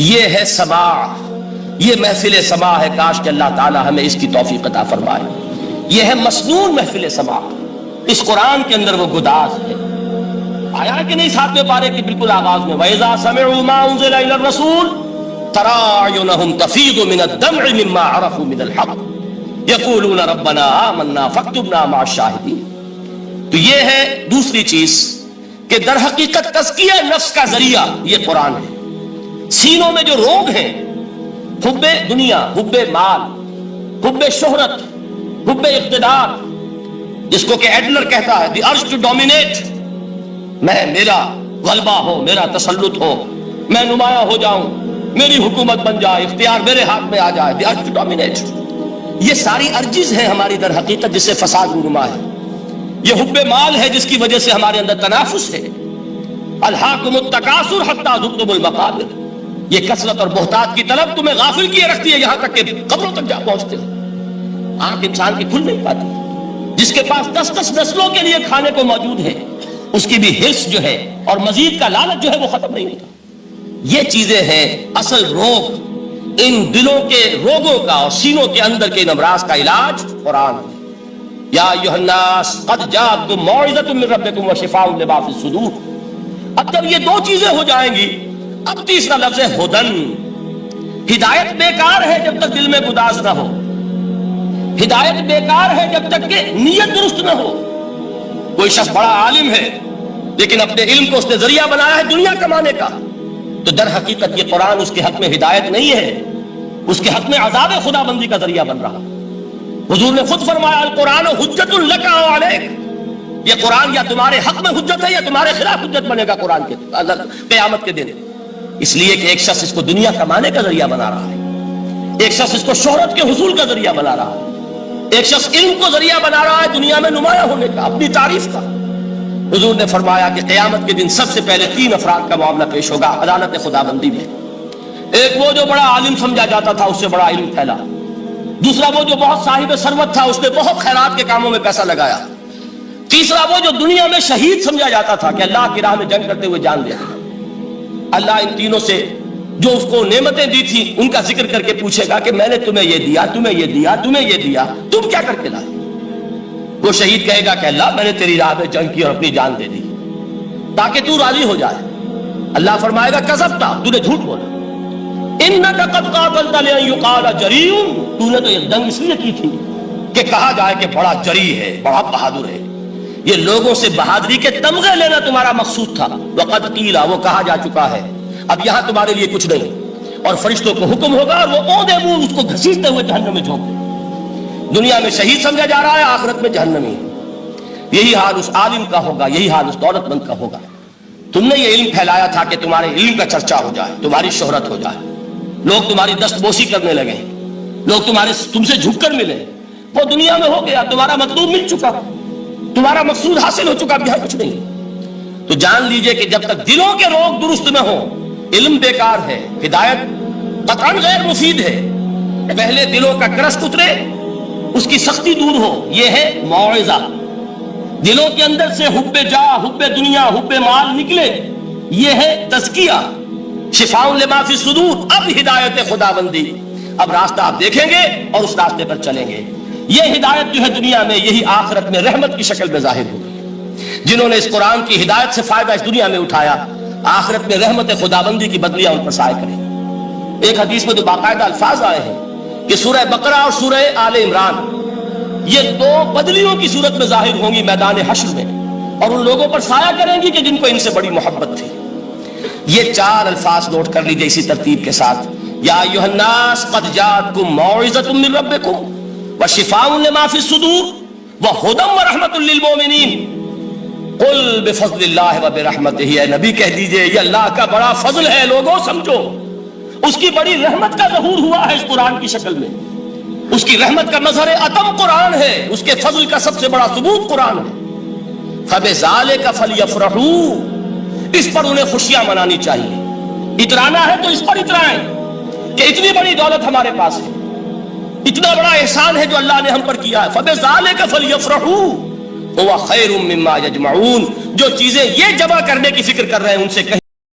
یہ ہے سماع، یہ محفل سماع ہے، کاش کہ اللہ تعالی ہمیں اس کی توفیق عطا فرمائے۔ یہ ہے مسنون محفل سماع، اس قرآن کے اندر وہ گداز ہے۔ آیا کہ نہیں 7ویں پارے کی بالکل آغاز میں وَإِذَا سَمِعُوا مَا أُنزِلَ إِلَى الرَّسُولِ تَرَىٰ أَعْيُنَهُمْ تَفِيضُ مِنَ الدَّمْعِ مِمَّا عَرَفُوا مِنَ الْحَقِّ يَقُولُونَ رَبَّنَا آمَنَّا فَاكْتُبْنَا مَعَ الشَّاهِدِينَ۔ تو یہ ہے دوسری چیز کہ در حقیقت تزکیہ نفس کا ذریعہ یہ قرآن ہے۔ سینوں میں جو روگ ہیں، حب دنیا، حب مال، حب شہرت، حب اقتدار، جس کو کہ ایڈلر کہتا ہے دی ارج ٹو ڈومینیٹ، میرا غلبہ ہو، میرا تسلط ہو، میں نمایاں ہو جاؤں، میری حکومت بن جائے، اختیار میرے ہاتھ میں آ جائے، دی ارج ٹو ڈومینیٹ، یہ ساری ارجز ہیں ہماری در حقیقت جس سے فساد رونما ہے۔ یہ حب مال ہے جس کی وجہ سے ہمارے اندر تنافس ہے۔ الہاکم التکاثر حتی زرتم المقابر، یہ کثرت اور بہتات کی طلب تمہیں غافل کیے رکھتی ہے یہاں تک کہ قبروں تک جا پہنچتے ہو۔ آنکھ انسان کی کھل نہیں پاتی۔ جس کے پاس 10 نسلوں کے لیے کھانے کو موجود ہے اس کی بھی حرص جو ہے اور مزید کا لالچ جو ہے وہ ختم نہیں ہوتا۔ یہ چیزیں ہیں اصل روگ، ان دلوں کے روگوں کا اور سینوں کے اندر کے ان امراض کا علاج قرآن ہے۔ یا ایھا الناس قد جاءتکم موعظۃ من ربکم وشفاء لما فی الصدور۔ اب جب یہ دو چیزیں ہو جائیں گی، اب تیسرا لفظ ہے ہدن۔ ہدایت بیکار ہے جب تک دل میں گداز نہ ہو، ہدایت بیکار ہے جب تک کہ نیت درست نہ ہو۔ کوئی شخص بڑا عالم ہے لیکن اپنے علم کو اس نے ذریعہ بنایا ہے دنیا کمانے کا، تو در حقیقت یہ قرآن اس کے حق میں ہدایت نہیں ہے، اس کے حق میں عذاب خدا بندی کا ذریعہ بن رہا۔ حضور نے خود فرمایا القرآن حجت لک و علیک، یہ قرآن یا تمہارے حق میں حجت ہے یا تمہارے خلاف حجت بنے گا قرآن کے قیامت کے دن۔ اس لیے کہ ایک شخص اس کو دنیا کمانے کا ذریعہ بنا رہا ہے، ایک شخص اس کو شہرت کے حصول کا ذریعہ بنا رہا ہے، ایک شخص علم کو ذریعہ بنا رہا ہے دنیا میں نمایاں ہونے کا، اپنی تعریف کا۔ حضور نے فرمایا کہ قیامت کے دن سب سے پہلے 3 افراد کا معاملہ پیش ہوگا عدالت خدا بندی میں۔ ایک وہ جو بڑا عالم سمجھا جاتا تھا، اس سے بڑا علم پھیلا۔ دوسرا وہ جو بہت صاحب ثروت تھا، اس نے بہت خیرات کے کاموں میں پیسہ لگایا۔ تیسرا وہ جو دنیا میں شہید سمجھا جاتا تھا کہ اللہ کی راہ میں جنگ کرتے ہوئے جان دیا۔ اللہ ان تینوں سے جو اس کو نعمتیں دی تھی ان کا ذکر کر کے پوچھے گا کہ میں نے تمہیں یہ دیا، تمہیں یہ دیا، تمہیں یہ دیا، تم کیا کر کے لائے؟ وہ شہید کہے گا کہ اللہ میں نے تیری راہ میں جنگ کی اور اپنی جان دے دی تاکہ تو راضی ہو جائے۔ اللہ فرمائے گا کذبت، تو نے جھوٹ بولا، انک قد قاتلت لئن یقال جریء، تو نے تو یہ جنگ اس لیے کی تھی کہ کہا جائے کہ بڑا جری ہے، بڑا بہادر ہے۔ یہ لوگوں سے بہادری کے تمغے لینا تمہارا مقصود تھا۔ وقد قیل، وہ کہا جا چکا ہے، اب یہاں تمہارے لیے کچھ نہیں۔ اور فرشتوں کو حکم ہوگا اور وہ اونڈے منہ اس کو گھسیٹتے ہوئے جہنم میں جھونک دیں۔ دنیا میں شہید سمجھا جا رہا ہے، آخرت میں جہنمی ہے۔ یہی حال اس عالم کا ہوگا، یہی حال اس دولت مند کا ہوگا۔ تم نے یہ علم پھیلایا تھا کہ تمہارے علم کا چرچا ہو جائے، تمہاری شہرت ہو جائے، لوگ تمہاری دستبوسی کرنے لگے، لوگ تم سے جھک کر ملے، وہ دنیا میں ہو گیا، تمہارا مطلوب مل چکا، تمہارا مقصود حاصل ہو چکا، اب یہاں کچھ نہیں۔ تو جان لیجئے کہ جب تک دلوں کے روگ درست نہ ہو، علم بیکار ہے، ہدایت قطعاً غیر مفید ہے۔ پہلے دلوں کا کرست اترے، اس کی سختی دور ہو، یہ ہے موعظہ۔ دلوں کے اندر سے حب جاہ، حب دنیا، حب مال نکلے، یہ ہے تزکیہ۔ شفاء لما فی الصدور، اب ہدایت خدا بندی، اب راستہ آپ دیکھیں گے اور اس راستے پر چلیں گے۔ یہ ہدایت جو ہے دنیا میں، یہی آخرت میں رحمت کی شکل میں ظاہر ہوگی۔ جنہوں نے اس قرآن کی ہدایت سے فائدہ اس دنیا میں اٹھایا، آخرت میں رحمت خداوندی کی بدلیاں ان پر سایہ کریں۔ ایک حدیث میں تو باقاعدہ الفاظ آئے ہیں کہ سورہ بقرہ اور سورہ آل عمران یہ دو بدلیوں کی صورت میں ظاہر ہوں گی میدان حشر میں، اور ان لوگوں پر سایہ کریں گی کہ جن کو ان سے بڑی محبت تھی۔ یہ چار الفاظ نوٹ کر لیجئے اسی ترتیب کے ساتھ: یا ایھا الناس قد جاءتکم موعظۃ من ربکم وشفاء لما فی الصدور وہدی ورحمۃ للمؤمنین قل بفضل اللہ وبرحمتہ۔ اے نبی کہہ دیجئے یہ اللہ کا بڑا فضل ہے، لوگوں سمجھو، اس کی بڑی رحمت کا ظہور ہوا ہے اس قرآن کی شکل میں، اس کی رحمت کا مظہر عتم قرآن ہے، اس کے فضل کا سب سے بڑا ثبوت قرآن ہے۔ فبذالک فلیفرحوا، اس پر انہیں خوشیاں منانی چاہیے۔ اترانا ہے تو اس پر اترائیں کہ اتنی بڑی دولت ہمارے پاس ہے، اتنا بڑا احسان ہے جو اللہ نے ہم پر کیا ہے۔ فبذالک فلیفرحوا هو خیر مما یجمعون، جو چیزیں یہ جمع کرنے کی فکر کر رہے ہیں ان سے کہیں